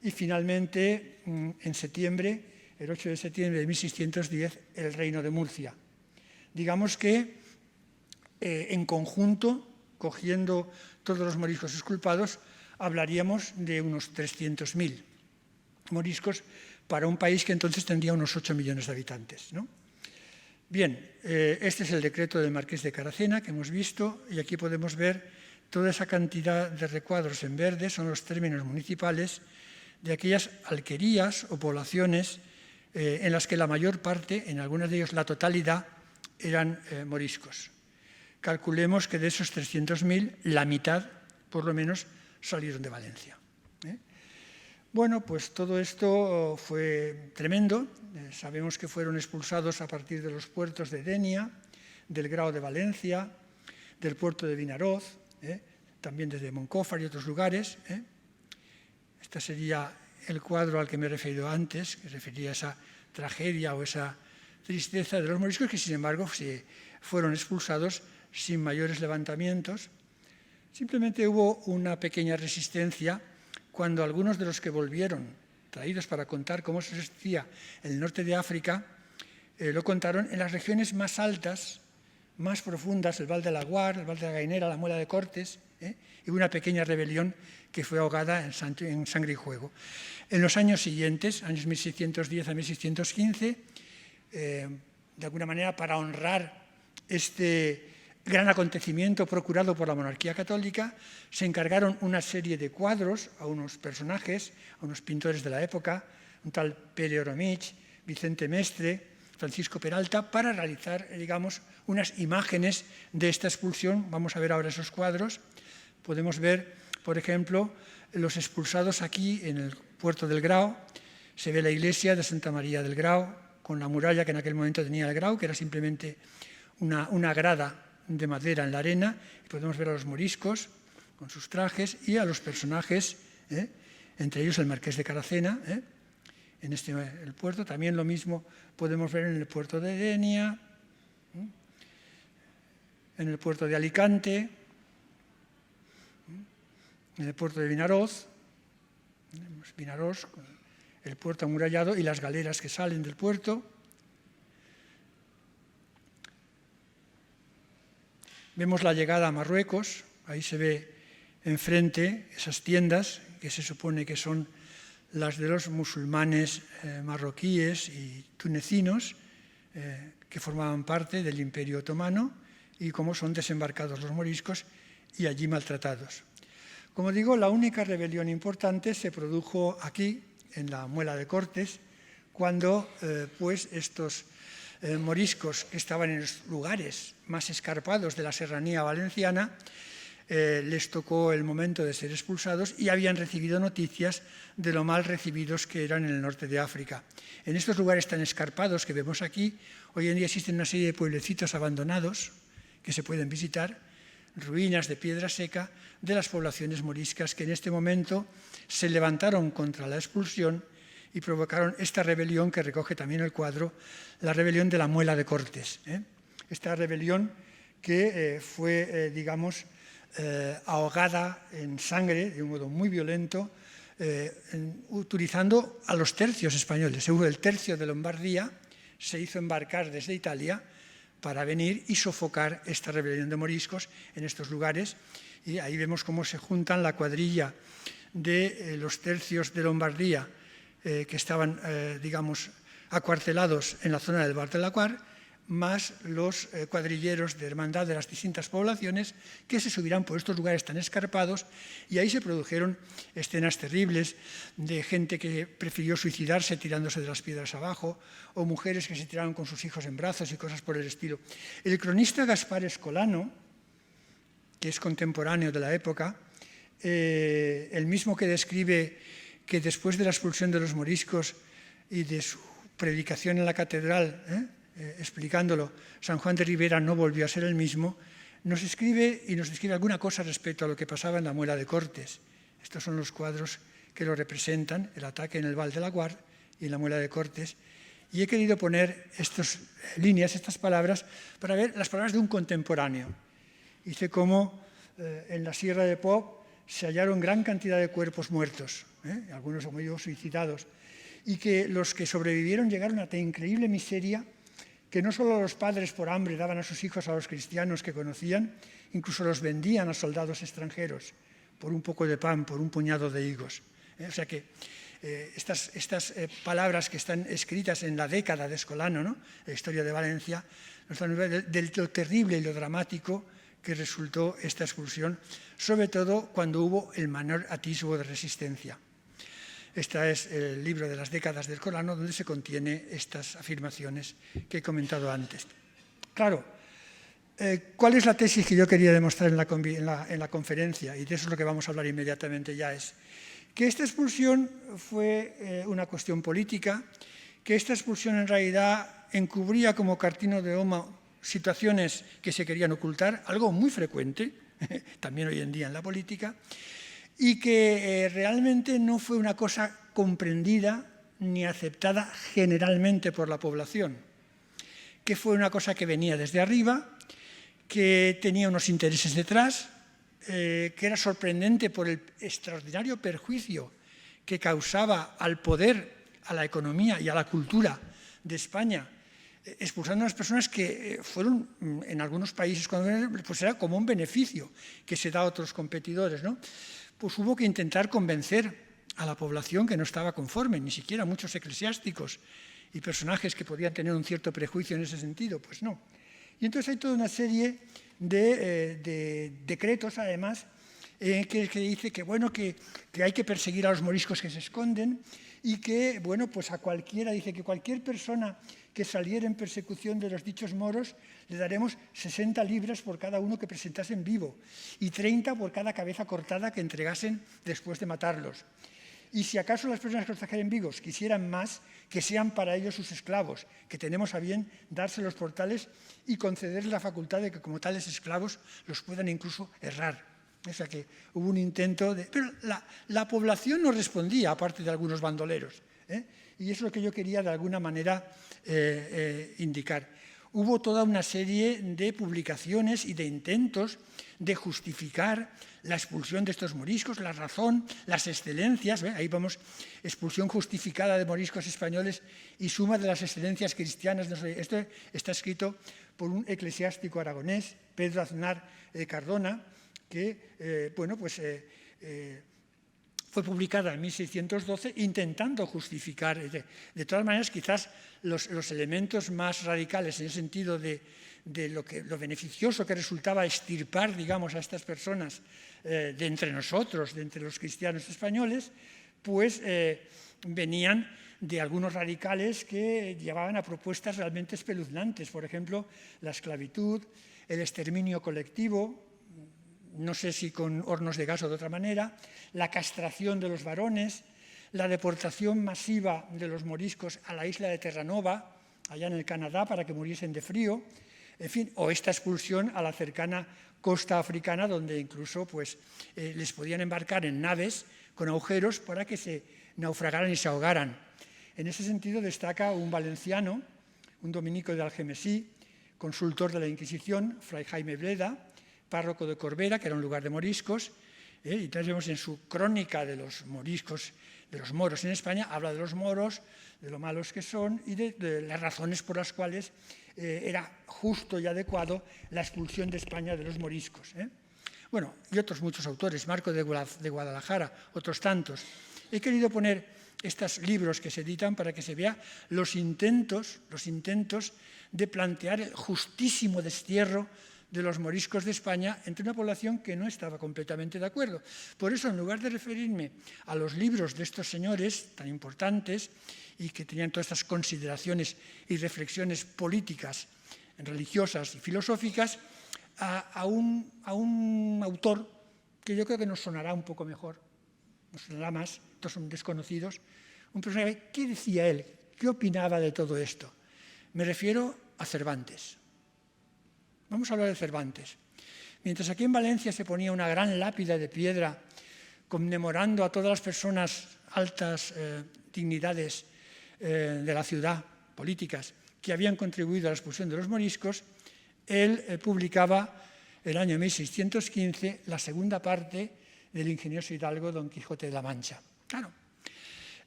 [SPEAKER 1] y finalmente, en septiembre, el 8 de septiembre de 1610, el Reino de Murcia. Digamos que, en conjunto, cogiendo todos los moriscos exculpados, hablaríamos de unos 300.000 moriscos para un país que entonces tendría unos 8 millones de habitantes, ¿no? Bien, este es el decreto del Marqués de Caracena que hemos visto, y aquí podemos ver toda esa cantidad de recuadros en verde, son los términos municipales de aquellas alquerías o poblaciones en las que la mayor parte, en algunas de ellas la totalidad, eran moriscos. Calculemos que de esos 300.000, la mitad, por lo menos, salieron de Valencia. Bueno, pues todo esto fue tremendo. Sabemos que fueron expulsados a partir de los puertos de Denia, del Grao de Valencia, del puerto de Vinaroz, también desde Moncófar y otros lugares. Este sería el cuadro al que me he referido antes, que refería a esa tragedia o esa tristeza de los moriscos, que sin embargo fueron expulsados sin mayores levantamientos. Simplemente hubo una pequeña resistencia cuando algunos de los que volvieron, traídos para contar cómo se resistía el norte de África, lo contaron en las regiones más altas, más profundas, el Val de la Guar, el Val de la Gainera, la Muela de Cortes, y una pequeña rebelión que fue ahogada en sangre y juego. En los años siguientes, años 1610 a 1615, de alguna manera para honrar este gran acontecimiento procurado por la monarquía católica, se encargaron una serie de cuadros a unos personajes, a unos pintores de la época, un tal Pere Oromich, Vicente Mestre, Francisco Peralta, para realizar, digamos, unas imágenes de esta expulsión. Vamos a ver ahora esos cuadros. Podemos ver, por ejemplo, los expulsados aquí en el puerto del Grao. Se ve la iglesia de Santa María del Grao, con la muralla que en aquel momento tenía el Grao, que era simplemente una grada de madera en la arena. Y podemos ver a los moriscos con sus trajes y a los personajes, entre ellos el marqués de Caracena, en el puerto. También lo mismo podemos ver en el puerto de Denia, en el puerto de Alicante, en el puerto de Vinaroz, con el puerto amurallado y las galeras que salen del puerto. Vemos la llegada a Marruecos, ahí se ve enfrente esas tiendas que se supone que son las de los musulmanes marroquíes y tunecinos que formaban parte del Imperio Otomano y cómo son desembarcados los moriscos y allí maltratados. Como digo, la única rebelión importante se produjo aquí, en la Muela de Cortes, cuando pues estos moriscos que estaban en los lugares más escarpados de la serranía valenciana les tocó el momento de ser expulsados y habían recibido noticias de lo mal recibidos que eran en el norte de África. En estos lugares tan escarpados que vemos aquí, hoy en día existen una serie de pueblecitos abandonados que se pueden visitar, ruinas de piedra seca de las poblaciones moriscas que en este momento se levantaron contra la expulsión y provocaron esta rebelión que recoge también el cuadro, la rebelión de la Muela de Cortes. Esta rebelión que fue, digamos, ahogada en sangre de un modo muy violento, utilizando a los tercios españoles. El tercio de Lombardía se hizo embarcar desde Italia para venir y sofocar esta rebelión de moriscos en estos lugares. Y ahí vemos cómo se juntan la cuadrilla de los tercios de Lombardía que estaban, digamos, acuartelados en la zona del Val de la Guar, más los cuadrilleros de hermandad de las distintas poblaciones que se subirán por estos lugares tan escarpados, y ahí se produjeron escenas terribles de gente que prefirió suicidarse tirándose de las piedras abajo, o mujeres que se tiraron con sus hijos en brazos y cosas por el estilo. El cronista Gaspar Escolano, que es contemporáneo de la época, el mismo que describe que después de la expulsión de los moriscos y de su predicación en la catedral, explicándolo, San Juan de Ribera no volvió a ser el mismo, nos escribe y nos describe alguna cosa respecto a lo que pasaba en la Muela de Cortes. Estos son los cuadros que lo representan, el ataque en el Val de la Guar y en la Muela de Cortes. Y he querido poner estas líneas, estas palabras, para ver las palabras de un contemporáneo. Dice cómo en la Sierra de Pop se hallaron gran cantidad de cuerpos muertos, algunos como suicidados, y que los que sobrevivieron llegaron a tan increíble miseria que no solo los padres por hambre daban a sus hijos a los cristianos que conocían, incluso los vendían a soldados extranjeros por un poco de pan, por un puñado de higos. O sea que estas palabras que están escritas en la década de Escolano, ¿no?, la historia de Valencia, nos dan una idea de lo terrible y lo dramático que resultó esta expulsión, sobre todo cuando hubo el menor atisbo de resistencia. Este es el libro de las décadas del Escolano, donde se contiene estas afirmaciones que he comentado antes. Claro, ¿cuál es la tesis que yo quería demostrar en la conferencia? Y de eso es lo que vamos a hablar inmediatamente ya, es Que esta expulsión fue una cuestión política, que esta expulsión en realidad encubría como cartino de humo situaciones que se querían ocultar, algo muy frecuente, también hoy en día en la política, y que realmente no fue una cosa comprendida ni aceptada generalmente por la población, que fue una cosa que venía desde arriba, que tenía unos intereses detrás, que era sorprendente por el extraordinario perjuicio que causaba al poder, a la economía y a la cultura de España, expulsando a las personas que fueron, en algunos países, pues era como un beneficio que se da a otros competidores, ¿no? Pues hubo que intentar convencer a la población que no estaba conforme, ni siquiera muchos eclesiásticos y personajes que podían tener un cierto prejuicio en ese sentido, pues no. Y entonces hay toda una serie de decretos, además, que dice que, bueno, que hay que perseguir a los moriscos que se esconden y que, bueno, pues a cualquiera, dice que cualquier persona que saliera en persecución de los dichos moros le daremos 60 libras por cada uno que presentasen vivo y 30 por cada cabeza cortada que entregasen después de matarlos. Y si acaso las personas que los trajeren vivos quisieran más, que sean para ellos sus esclavos, que tenemos a bien dárselos por tales y concederles la facultad de que como tales esclavos los puedan incluso herrar. O sea que hubo un intento de... Pero la población no respondía, aparte de algunos bandoleros, ¿eh? Y eso es lo que yo quería de alguna manera indicar. Hubo toda una serie de publicaciones y de intentos de justificar la expulsión de estos moriscos, la razón, las excelencias, ahí vamos, expulsión justificada de moriscos españoles y suma de las excelencias cristianas. Esto está escrito por un eclesiástico aragonés, Pedro Aznar Cardona, que fue publicada en 1612 intentando justificar. De todas maneras, quizás los elementos más radicales en el sentido de lo beneficioso que resultaba extirpar, digamos, a estas personas de entre nosotros, de entre los cristianos españoles, pues venían de algunos radicales que llevaban a propuestas realmente espeluznantes. Por ejemplo, la esclavitud, el exterminio colectivo, no sé si con hornos de gas o de otra manera, la castración de los varones, la deportación masiva de los moriscos a la isla de Terranova, allá en el Canadá, para que muriesen de frío, en fin, o esta expulsión a la cercana costa africana, donde incluso pues, les podían embarcar en naves con agujeros para que se naufragaran y se ahogaran. En ese sentido destaca un valenciano, un dominico de Algemesí, consultor de la Inquisición, Fray Jaime Bleda, párroco de Corbera, que era un lugar de moriscos, y entonces vemos en su crónica de los moriscos, de los moros en España, habla de los moros, de lo malos que son y de las razones por las cuales era justo y adecuado la expulsión de España de los moriscos. Bueno, y otros muchos autores, Marco de Guadalajara, otros tantos. He querido poner estos libros que se editan para que se vea los intentos de plantear el justísimo destierro de los moriscos de España entre una población que no estaba completamente de acuerdo. Por eso, en lugar de referirme a los libros de estos señores tan importantes y que tenían todas estas consideraciones y reflexiones políticas, religiosas y filosóficas, a un autor que yo creo que nos sonará un poco mejor, nos sonará más, estos son desconocidos, un personaje. ¿Qué decía él? ¿Qué opinaba de todo esto? Me refiero a Cervantes. Vamos a hablar de Cervantes. Mientras aquí en Valencia se ponía una gran lápida de piedra conmemorando a todas las personas altas dignidades de la ciudad, políticas, que habían contribuido a la expulsión de los moriscos, él publicaba el año 1615 la segunda parte del ingenioso hidalgo Don Quijote de la Mancha. Claro,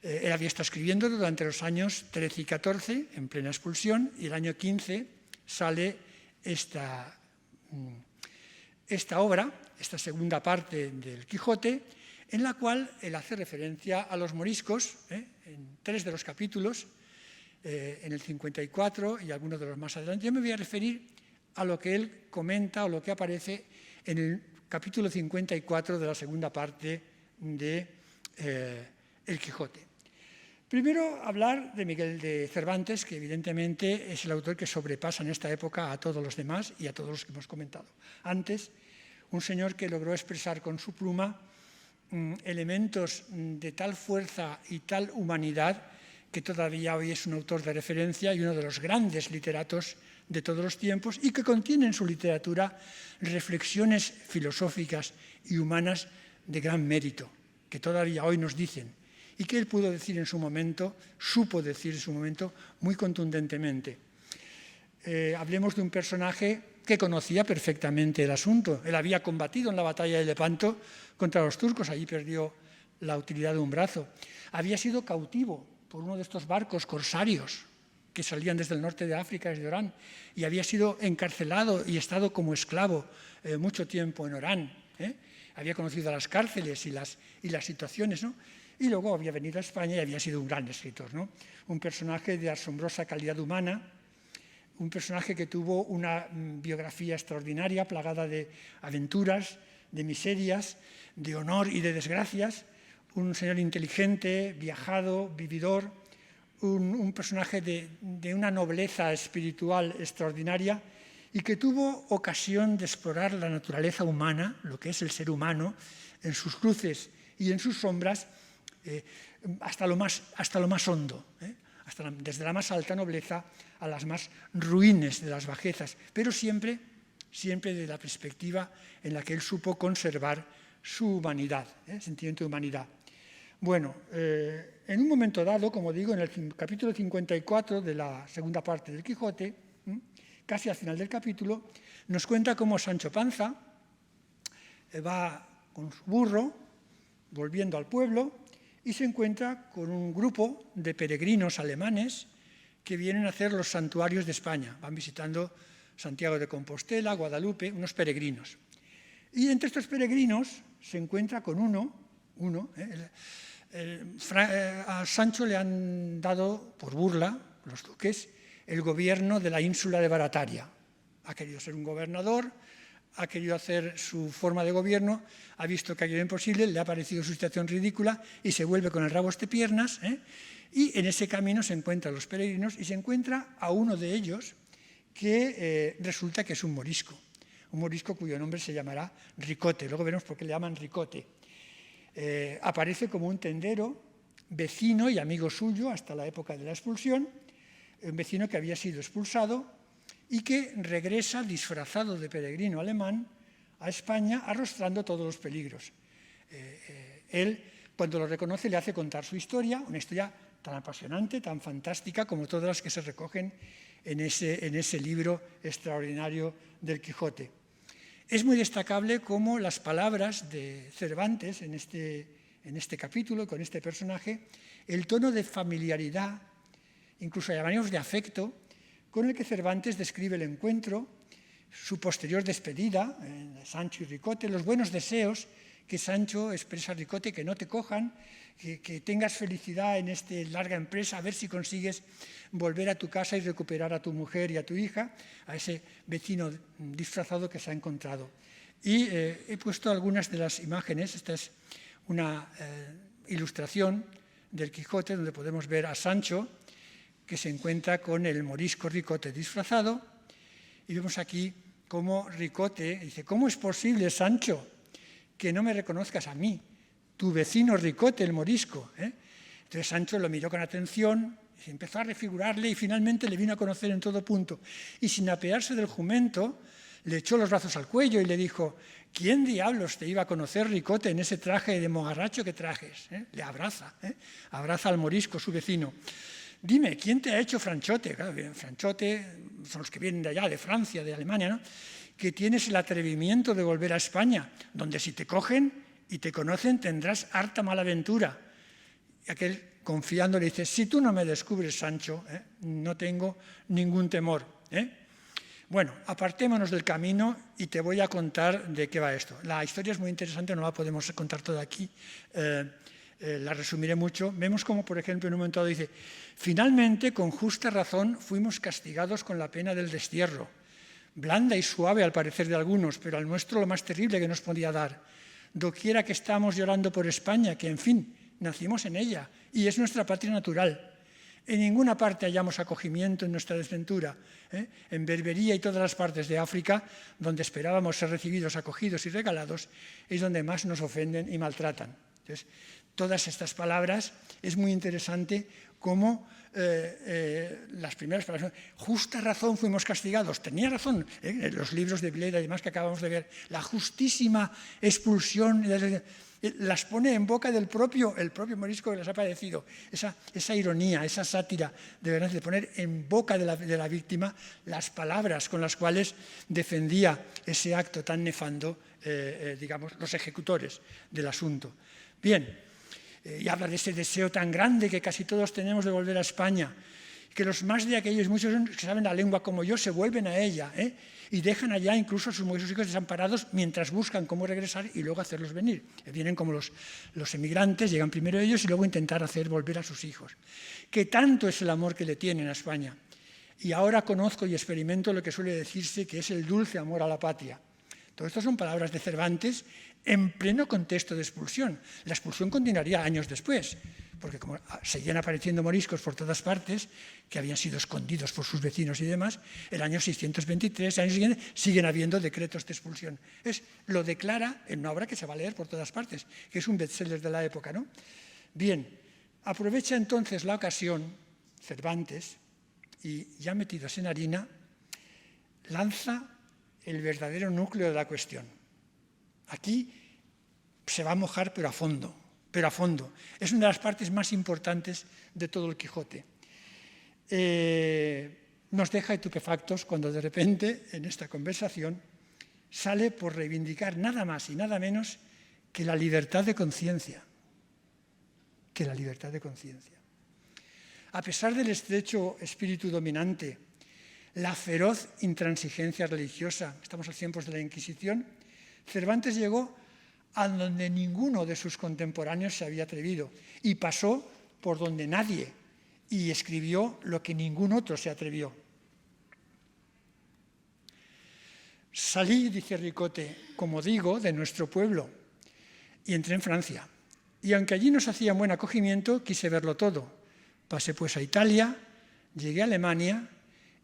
[SPEAKER 1] él había estado escribiendo durante los años 13 y 14, en plena expulsión, y el año 15 sale esta obra, esta segunda parte del Quijote, en la cual él hace referencia a los moriscos, en 3 de los capítulos, en el 54 y algunos de los más adelante. Yo me voy a referir a lo que él comenta o lo que aparece en el capítulo 54 de la segunda parte de El Quijote. Primero, hablar de Miguel de Cervantes, que evidentemente es el autor que sobrepasa en esta época a todos los demás y a todos los que hemos comentado antes. Un señor que logró expresar con su pluma elementos de tal fuerza y tal humanidad que todavía hoy es un autor de referencia y uno de los grandes literatos de todos los tiempos, y que contiene en su literatura reflexiones filosóficas y humanas de gran mérito, que todavía hoy nos dicen, y que él pudo decir en su momento, supo decir en su momento muy contundentemente. Hablemos de un personaje que conocía perfectamente el asunto. Él había combatido en la batalla de Lepanto contra los turcos, allí perdió la utilidad de un brazo. Había sido cautivo por uno de estos barcos corsarios que salían desde el norte de África, desde Orán, y había sido encarcelado y estado como esclavo mucho tiempo en Orán. Había conocido las cárceles y las situaciones, ¿no? Y luego había venido a España y había sido un gran escritor, ¿no? Un personaje de asombrosa calidad humana, un personaje que tuvo una biografía extraordinaria, plagada de aventuras, de miserias, de honor y de desgracias, un señor inteligente, viajado, vividor, un personaje de una nobleza espiritual extraordinaria y que tuvo ocasión de explorar la naturaleza humana, lo que es el ser humano, en sus cruces y en sus sombras, hasta lo más hondo, desde la más alta nobleza a las más ruines de las bajezas, pero siempre desde la perspectiva en la que él supo conservar su humanidad, sentimiento de humanidad. Bueno, en un momento dado, como digo, en el capítulo 54 de la segunda parte del Quijote, casi al final del capítulo, nos cuenta cómo Sancho Panza va con su burro, volviendo al pueblo, y se encuentra con un grupo de peregrinos alemanes que vienen a hacer los santuarios de España. Van visitando Santiago de Compostela, Guadalupe, unos peregrinos. Y entre estos peregrinos se encuentra con a Sancho le han dado, por burla, los duques, el gobierno de la ínsula de Barataria. Ha querido ser un gobernador, ha querido hacer su forma de gobierno, ha visto que aquello era imposible, le ha parecido su situación ridícula y se vuelve con el rabo de piernas, y en ese camino se encuentran los peregrinos y se encuentra a uno de ellos que resulta que es un morisco cuyo nombre se llamará Ricote. Luego veremos por qué le llaman Ricote. Aparece como un tendero, vecino y amigo suyo hasta la época de la expulsión, un vecino que había sido expulsado y que regresa disfrazado de peregrino alemán a España arrostrando todos los peligros. Él, cuando lo reconoce, le hace contar su historia, una historia tan apasionante, tan fantástica como todas las que se recogen en ese libro extraordinario del Quijote. Es muy destacable cómo las palabras de Cervantes en este capítulo, con este personaje, el tono de familiaridad, incluso llamaríamos de afecto, con el que Cervantes describe el encuentro, su posterior despedida, Sancho y Ricote, los buenos deseos que Sancho expresa a Ricote, que no te cojan, que tengas felicidad en esta larga empresa, a ver si consigues volver a tu casa y recuperar a tu mujer y a tu hija, a ese vecino disfrazado que se ha encontrado. Y he puesto algunas de las imágenes. Esta es una ilustración del Quijote donde podemos ver a Sancho que se encuentra con el morisco Ricote disfrazado, y vemos aquí cómo Ricote dice: ¿cómo es posible, Sancho, que no me reconozcas a mí, tu vecino Ricote, el morisco? Entonces Sancho lo miró con atención, se empezó a refigurarle y finalmente le vino a conocer en todo punto. Y sin apearse del jumento, le echó los brazos al cuello y le dijo: ¿quién diablos te iba a conocer, Ricote, en ese traje de mogarracho que trajes? Le abraza, abraza al morisco, su vecino. Dime, ¿quién te ha hecho Franchote? Claro, Franchote son los que vienen de allá, de Francia, de Alemania, ¿no? Que tienes el atrevimiento de volver a España, donde si te cogen y te conocen tendrás harta mala aventura. Y aquel, confiando, le dice: si tú no me descubres, Sancho, no tengo ningún temor. Bueno, apartémonos del camino y te voy a contar de qué va esto. La historia es muy interesante, no la podemos contar toda aquí, la resumiré mucho. Vemos como, por ejemplo, en un momento dado dice: finalmente, con justa razón, fuimos castigados con la pena del destierro, blanda y suave al parecer de algunos, pero al nuestro lo más terrible que nos podía dar. Doquiera que estamos llorando por España, que en fin, nacimos en ella y es nuestra patria natural. En ninguna parte hallamos acogimiento en nuestra desventura. En Berbería y todas las partes de África, donde esperábamos ser recibidos, acogidos y regalados, es donde más nos ofenden y maltratan. Entonces, todas estas palabras, es muy interesante cómo las primeras palabras, justa razón fuimos castigados, tenía razón, los libros de Bleda y demás que acabamos de ver, la justísima expulsión, las pone en boca del propio morisco que les ha padecido, esa ironía, esa sátira, de verdad, de poner en boca de la víctima las palabras con las cuales defendía ese acto tan nefando, digamos, los ejecutores del asunto. Bien. Y habla de ese deseo tan grande que casi todos tenemos de volver a España, que los más de aquellos, muchos que saben la lengua como yo, se vuelven a ella, y dejan allá incluso a sus hijos desamparados mientras buscan cómo regresar y luego hacerlos venir. Vienen como los emigrantes, llegan primero ellos y luego intentar hacer volver a sus hijos. Que tanto es el amor que le tienen a España. Y ahora conozco y experimento lo que suele decirse que es el dulce amor a la patria. Todo esto son palabras de Cervantes en pleno contexto de expulsión. La expulsión continuaría años después, porque como seguían apareciendo moriscos por todas partes, que habían sido escondidos por sus vecinos y demás, el año 623, el año siguiente, siguen habiendo decretos de expulsión. Lo declara en una obra que se va a leer por todas partes, que es un bestseller de la época, ¿no? Bien, aprovecha entonces la ocasión, Cervantes, y ya metidos en harina, lanza el verdadero núcleo de la cuestión. Aquí se va a mojar, pero a fondo, pero a fondo. Es una de las partes más importantes de todo el Quijote. Nos deja estupefactos cuando de repente, en esta conversación, sale por reivindicar nada más y nada menos que la libertad de conciencia. Que la libertad de conciencia. A pesar del estrecho espíritu dominante, la feroz intransigencia religiosa, estamos a tiempos de la Inquisición, Cervantes llegó a donde ninguno de sus contemporáneos se había atrevido y pasó por donde nadie y escribió lo que ningún otro se atrevió. Salí, dice Ricote, como digo, de nuestro pueblo y entré en Francia. Y aunque allí nos hacían buen acogimiento, quise verlo todo. Pasé pues a Italia, llegué a Alemania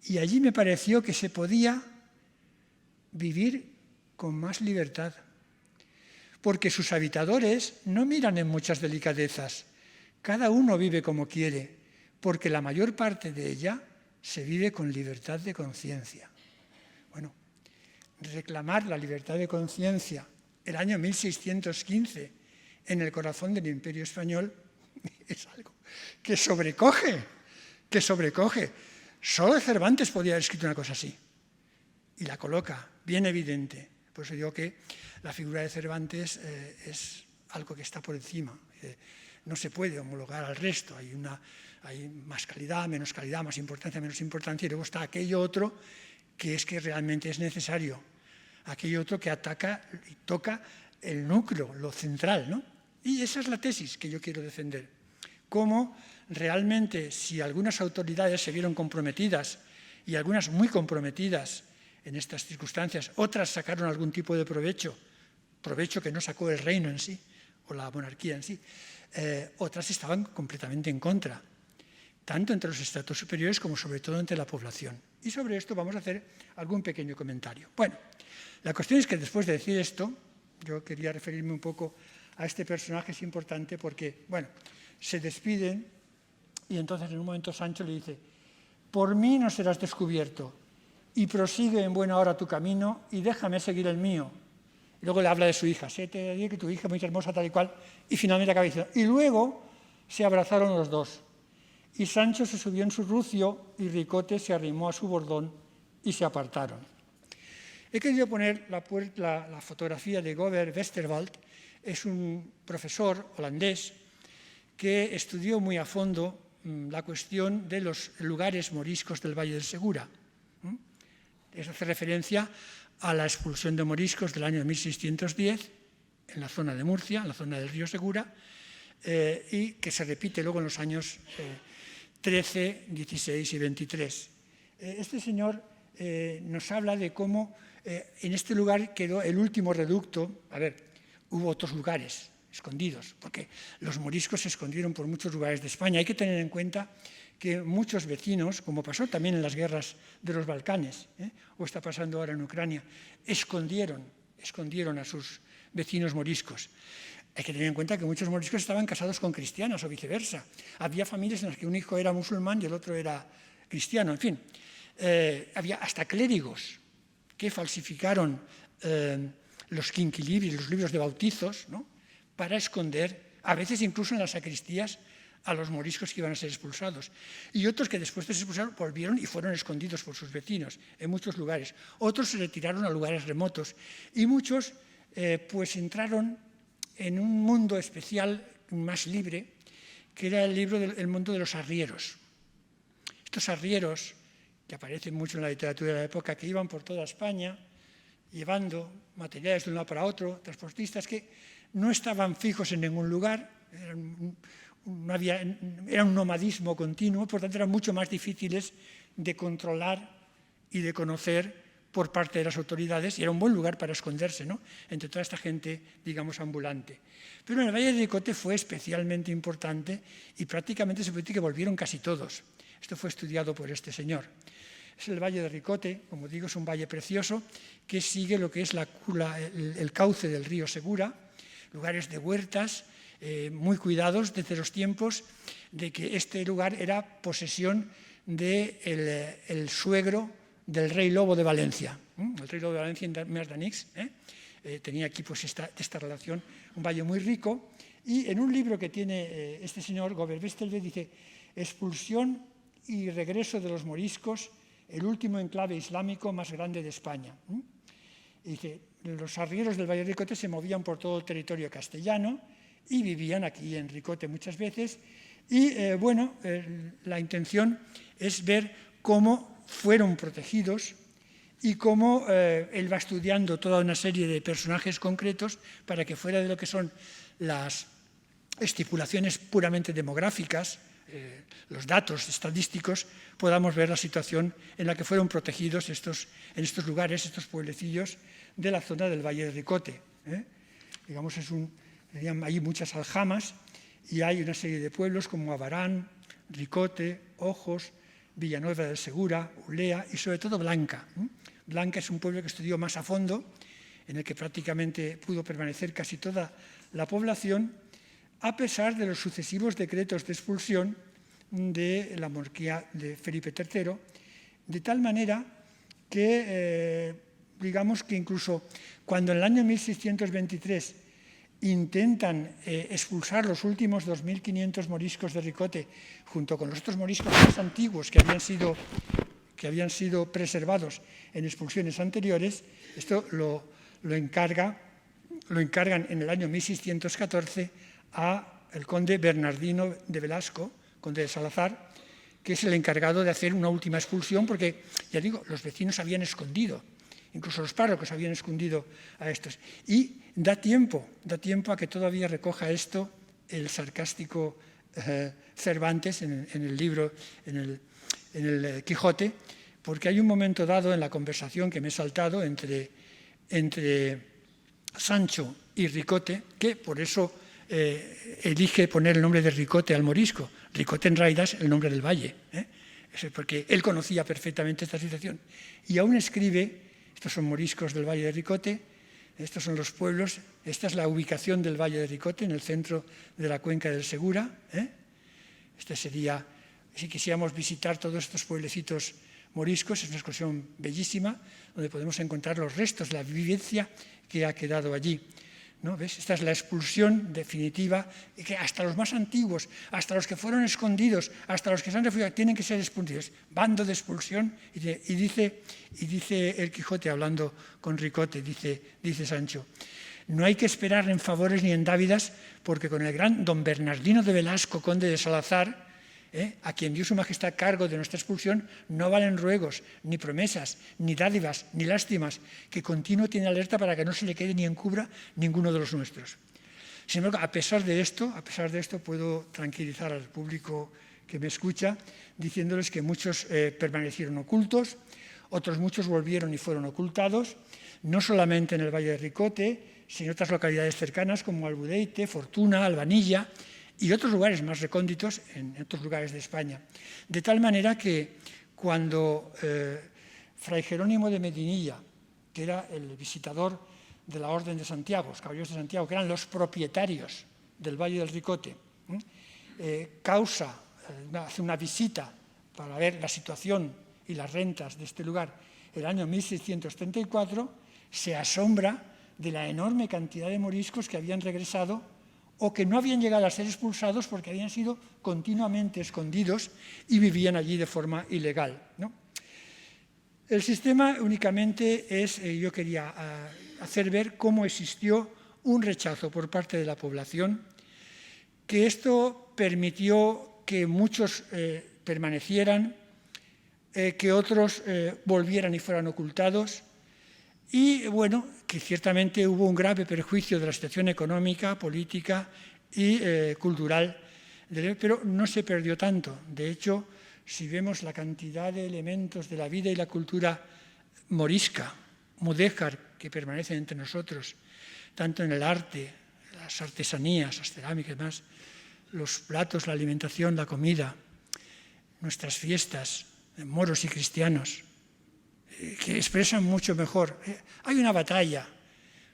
[SPEAKER 1] y allí me pareció que se podía vivir con más libertad, porque sus habitadores no miran en muchas delicadezas, cada uno vive como quiere, porque la mayor parte de ella se vive con libertad de conciencia. Bueno, reclamar la libertad de conciencia el año 1615 en el corazón del Imperio Español es algo que sobrecoge. Solo Cervantes podía haber escrito una cosa así y la coloca bien evidente. Por eso digo que la figura de Cervantes es algo que está por encima. No se puede homologar al resto. Hay más calidad, menos calidad, más importancia, menos importancia. Y luego está aquello otro que es que realmente es necesario. Aquello otro que ataca y toca el núcleo, lo central, ¿no? Y esa es la tesis que yo quiero defender. Cómo realmente, si algunas autoridades se vieron comprometidas, y algunas muy comprometidas en estas circunstancias, otras sacaron algún tipo de provecho que no sacó el reino en sí, o la monarquía en sí, otras estaban completamente en contra, tanto entre los estratos superiores como sobre todo entre la población. Y sobre esto vamos a hacer algún pequeño comentario. Bueno, la cuestión es que después de decir esto, yo quería referirme un poco a este personaje, es importante porque, bueno, se despiden y entonces en un momento Sancho le dice: por mí no serás descubierto y prosigue en buena hora tu camino y déjame seguir el mío. Y luego le habla de su hija: te diré que tu hija es muy hermosa, tal y cual, y finalmente acaba diciendo, y luego se abrazaron los dos. Y Sancho se subió en su rucio y Ricote se arrimó a su bordón y se apartaron. He querido poner la fotografía de Govert Westerwald. Es un profesor holandés que estudió muy a fondo la cuestión de los lugares moriscos del Valle del Segura. Eso hace referencia a la expulsión de moriscos del año 1610 en la zona de Murcia, en la zona del río Segura, y que se repite luego en los años 13, 16 y 23. Este señor nos habla de cómo en este lugar quedó el último reducto. A ver, hubo otros lugares escondidos, porque los moriscos se escondieron por muchos lugares de España. Hay que tener en cuenta que muchos vecinos, como pasó también en las guerras de los Balcanes, o está pasando ahora en Ucrania, escondieron a sus vecinos moriscos. Hay que tener en cuenta que muchos moriscos estaban casados con cristianas o viceversa. Había familias en las que un hijo era musulmán y el otro era cristiano, en fin. Había hasta clérigos que falsificaron los quinquilibris, los libros de bautizos, ¿no?, para esconder, a veces incluso en las sacristías, a los moriscos que iban a ser expulsados. Y otros que después de ser expulsados volvieron y fueron escondidos por sus vecinos en muchos lugares. Otros se retiraron a lugares remotos. Y muchos pues entraron en un mundo especial, más libre, que era el mundo de los arrieros. Estos arrieros, que aparecen mucho en la literatura de la época, que iban por toda España llevando materiales de un lado para otro, transportistas que no estaban fijos en ningún lugar, era un nomadismo continuo, por tanto eran mucho más difíciles de controlar y de conocer por parte de las autoridades, y era un buen lugar para esconderse, ¿no?, entre toda esta gente, digamos, ambulante. Pero en el Valle de Ricote fue especialmente importante y prácticamente se puede decir que volvieron casi todos. Esto fue estudiado por este señor. Es el Valle de Ricote, como digo, es un valle precioso que sigue lo que es el cauce del río Segura, lugares de huertas, muy cuidados desde los tiempos de que este lugar era posesión del suegro del rey Lobo de Valencia. El rey Lobo de Valencia, Merdanix, tenía aquí pues esta relación, un valle muy rico. Y en un libro que tiene este señor, Gobert Bestelve, dice: expulsión y regreso de los moriscos, el último enclave islámico más grande de España. Y dice: los arrieros del Valle de Ricote se movían por todo el territorio castellano y vivían aquí en Ricote muchas veces. Y la intención es ver cómo fueron protegidos y cómo él va estudiando toda una serie de personajes concretos para que fuera de lo que son las estipulaciones puramente demográficas, los datos estadísticos, podamos ver la situación en la que fueron protegidos en estos lugares, estos pueblecillos de la zona del Valle de Ricote. Digamos, hay muchas aljamas y hay una serie de pueblos como Abarán, Ricote, Ojos, Villanueva del Segura, Ulea y sobre todo Blanca. Blanca es un pueblo que estudió más a fondo, en el que prácticamente pudo permanecer casi toda la población, a pesar de los sucesivos decretos de expulsión de la monarquía de Felipe III, de tal manera que, digamos que incluso cuando en el año 1623 intentan expulsar los últimos 2.500 moriscos de Ricote, junto con los otros moriscos más antiguos que habían sido preservados en expulsiones anteriores, esto lo encargan en el año 1614 al conde Bernardino de Velasco, conde de Salazar, que es el encargado de hacer una última expulsión, porque, ya digo, los vecinos habían escondido, incluso los párrocos habían escondido a estos. Y da tiempo a que todavía recoja esto el sarcástico Cervantes en el libro, en el Quijote, porque hay un momento dado en la conversación que me he saltado entre Sancho y Ricote, que por eso elige poner el nombre de Ricote al morisco. Ricote en realidad es el nombre del valle, porque él conocía perfectamente esta situación. Y aún escribe: estos son moriscos del Valle de Ricote, estos son los pueblos, esta es la ubicación del Valle de Ricote, en el centro de la cuenca del Segura. Este sería, si quisiéramos visitar todos estos pueblecitos moriscos, es una excursión bellísima, donde podemos encontrar los restos de la vivencia que ha quedado allí. ¿No? ¿Ves? Esta es la expulsión definitiva, y que hasta los más antiguos, hasta los que fueron escondidos, hasta los que se han refugiado, tienen que ser expulsados. Bando de expulsión. Y dice el Quijote, hablando con Ricote, dice Sancho: no hay que esperar en favores ni en dávidas, porque con el gran don Bernardino de Velasco, conde de Salazar, a quien dio su majestad cargo de nuestra expulsión, no valen ruegos, ni promesas, ni dádivas, ni lástimas, que continuo tiene alerta para que no se le quede ni encubra ninguno de los nuestros. Sin embargo, a pesar de esto, puedo tranquilizar al público que me escucha, diciéndoles que muchos permanecieron ocultos, otros muchos volvieron y fueron ocultados, no solamente en el Valle de Ricote, sino en otras localidades cercanas como Albudeite, Fortuna, Albanilla, y otros lugares más recónditos en otros lugares de España. De tal manera que cuando Fray Jerónimo de Medinilla, que era el visitador de la Orden de Santiago, los caballeros de Santiago, que eran los propietarios del Valle del Ricote, hace una visita para ver la situación y las rentas de este lugar el año 1634, se asombra de la enorme cantidad de moriscos que habían regresado o que no habían llegado a ser expulsados porque habían sido continuamente escondidos y vivían allí de forma ilegal, ¿no? El sistema únicamente yo quería hacer ver cómo existió un rechazo por parte de la población, que esto permitió que muchos permanecieran, que otros volvieran y fueran ocultados, y bueno, que ciertamente hubo un grave perjuicio de la situación económica, política y cultural, pero no se perdió tanto. De hecho, si vemos la cantidad de elementos de la vida y la cultura morisca, mudéjar, que permanecen entre nosotros, tanto en el arte, las artesanías, las cerámicas y demás, los platos, la alimentación, la comida, nuestras fiestas, moros y cristianos, que expresan mucho mejor. Hay una batalla,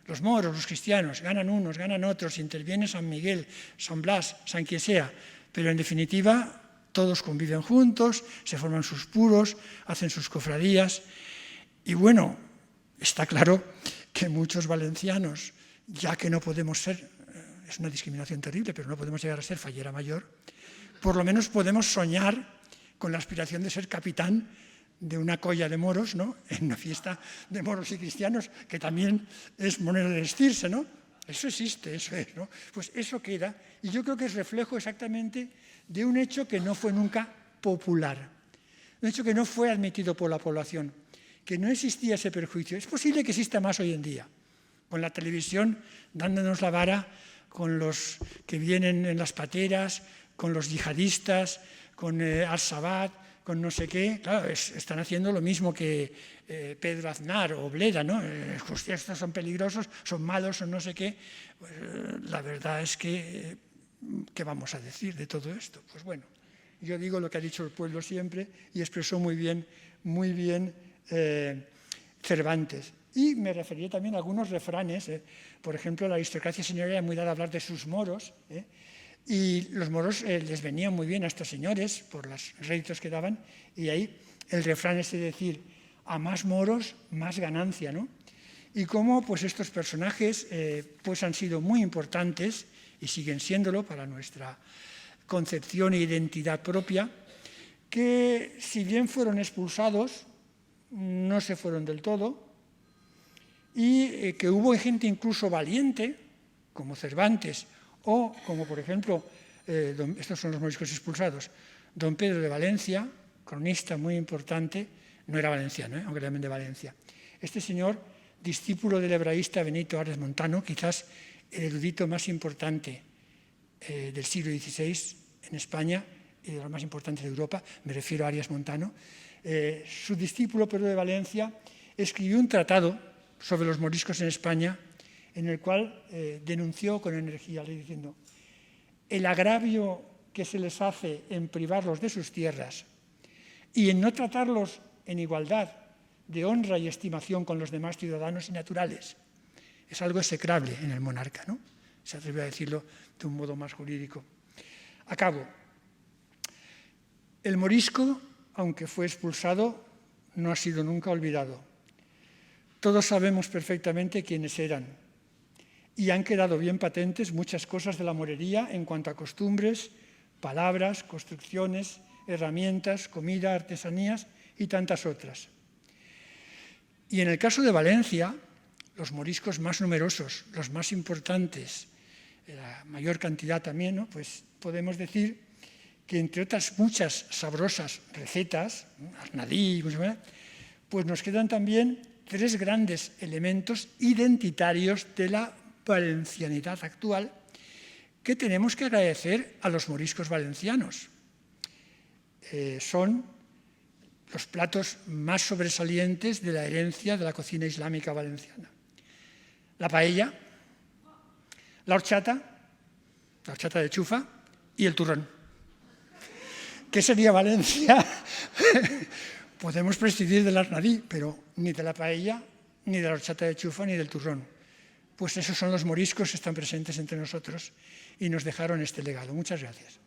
[SPEAKER 1] los moros, los cristianos, ganan unos, ganan otros, interviene San Miguel, San Blas, San quien sea, pero en definitiva todos conviven juntos, se forman sus puros, hacen sus cofradías, y bueno, está claro que muchos valencianos, ya que no podemos ser, es una discriminación terrible, pero no podemos llegar a ser fallera mayor, por lo menos podemos soñar con la aspiración de ser capitán de una colla de moros, ¿no?, en una fiesta de moros y cristianos, que también es moneda de vestirse, ¿no? Eso existe, eso es, ¿no? Pues eso queda, y yo creo que es reflejo exactamente de un hecho que no fue nunca popular, un hecho que no fue admitido por la población, que no existía ese perjuicio. Es posible que exista más hoy en día, con la televisión dándonos la vara, con los que vienen en las pateras, con los yihadistas, con Al-Shabaab, con no sé qué. Claro, están haciendo lo mismo que Pedro Aznar o Bleda, ¿no? Estos son peligrosos, son malos, son no sé qué. Pues, la verdad es que, ¿qué vamos a decir de todo esto? Pues bueno, yo digo lo que ha dicho el pueblo siempre y expresó muy bien Cervantes. Y me refería también a algunos refranes. Por ejemplo, la aristocracia señorial era muy dada a hablar de sus moros, y los moros les venían muy bien a estos señores por los réditos que daban, y ahí el refrán es decir, a más moros, más ganancia, ¿no? Y cómo pues, estos personajes pues, han sido muy importantes y siguen siéndolo para nuestra concepción e identidad propia, que si bien fueron expulsados, no se fueron del todo, y que hubo gente incluso valiente, como Cervantes, o como por ejemplo, estos son los moriscos expulsados, don Pedro de Valencia, cronista muy importante, no era valenciano, aunque también de Valencia. Este señor, discípulo del hebraísta Benito Arias Montano, quizás el erudito más importante del siglo XVI en España y de los más importantes de Europa, me refiero a Arias Montano, su discípulo Pedro de Valencia escribió un tratado sobre los moriscos en España, en el cual denunció con energía, diciendo, el agravio que se les hace en privarlos de sus tierras y en no tratarlos en igualdad de honra y estimación con los demás ciudadanos y naturales, es algo execrable en el monarca, ¿no? Se atrevió a decirlo de un modo más jurídico. Acabo. El morisco, aunque fue expulsado, no ha sido nunca olvidado. Todos sabemos perfectamente quiénes eran y han quedado bien patentes muchas cosas de la morería en cuanto a costumbres, palabras, construcciones, herramientas, comida, artesanías y tantas otras. Y en el caso de Valencia, los moriscos más numerosos, los más importantes, la mayor cantidad también, ¿no? Pues podemos decir que entre otras muchas sabrosas recetas, arnadí, pues nos quedan también tres grandes elementos identitarios de la valencianidad actual que tenemos que agradecer a los moriscos valencianos. Son los platos más sobresalientes de la herencia de la cocina islámica valenciana. La paella, la horchata de chufa y el turrón. ¿Qué sería Valencia? Podemos prescindir del arnadí, pero ni de la paella, ni de la horchata de chufa, ni del turrón. pues esos son los moriscos que están presentes entre nosotros y nos dejaron este legado. Muchas gracias.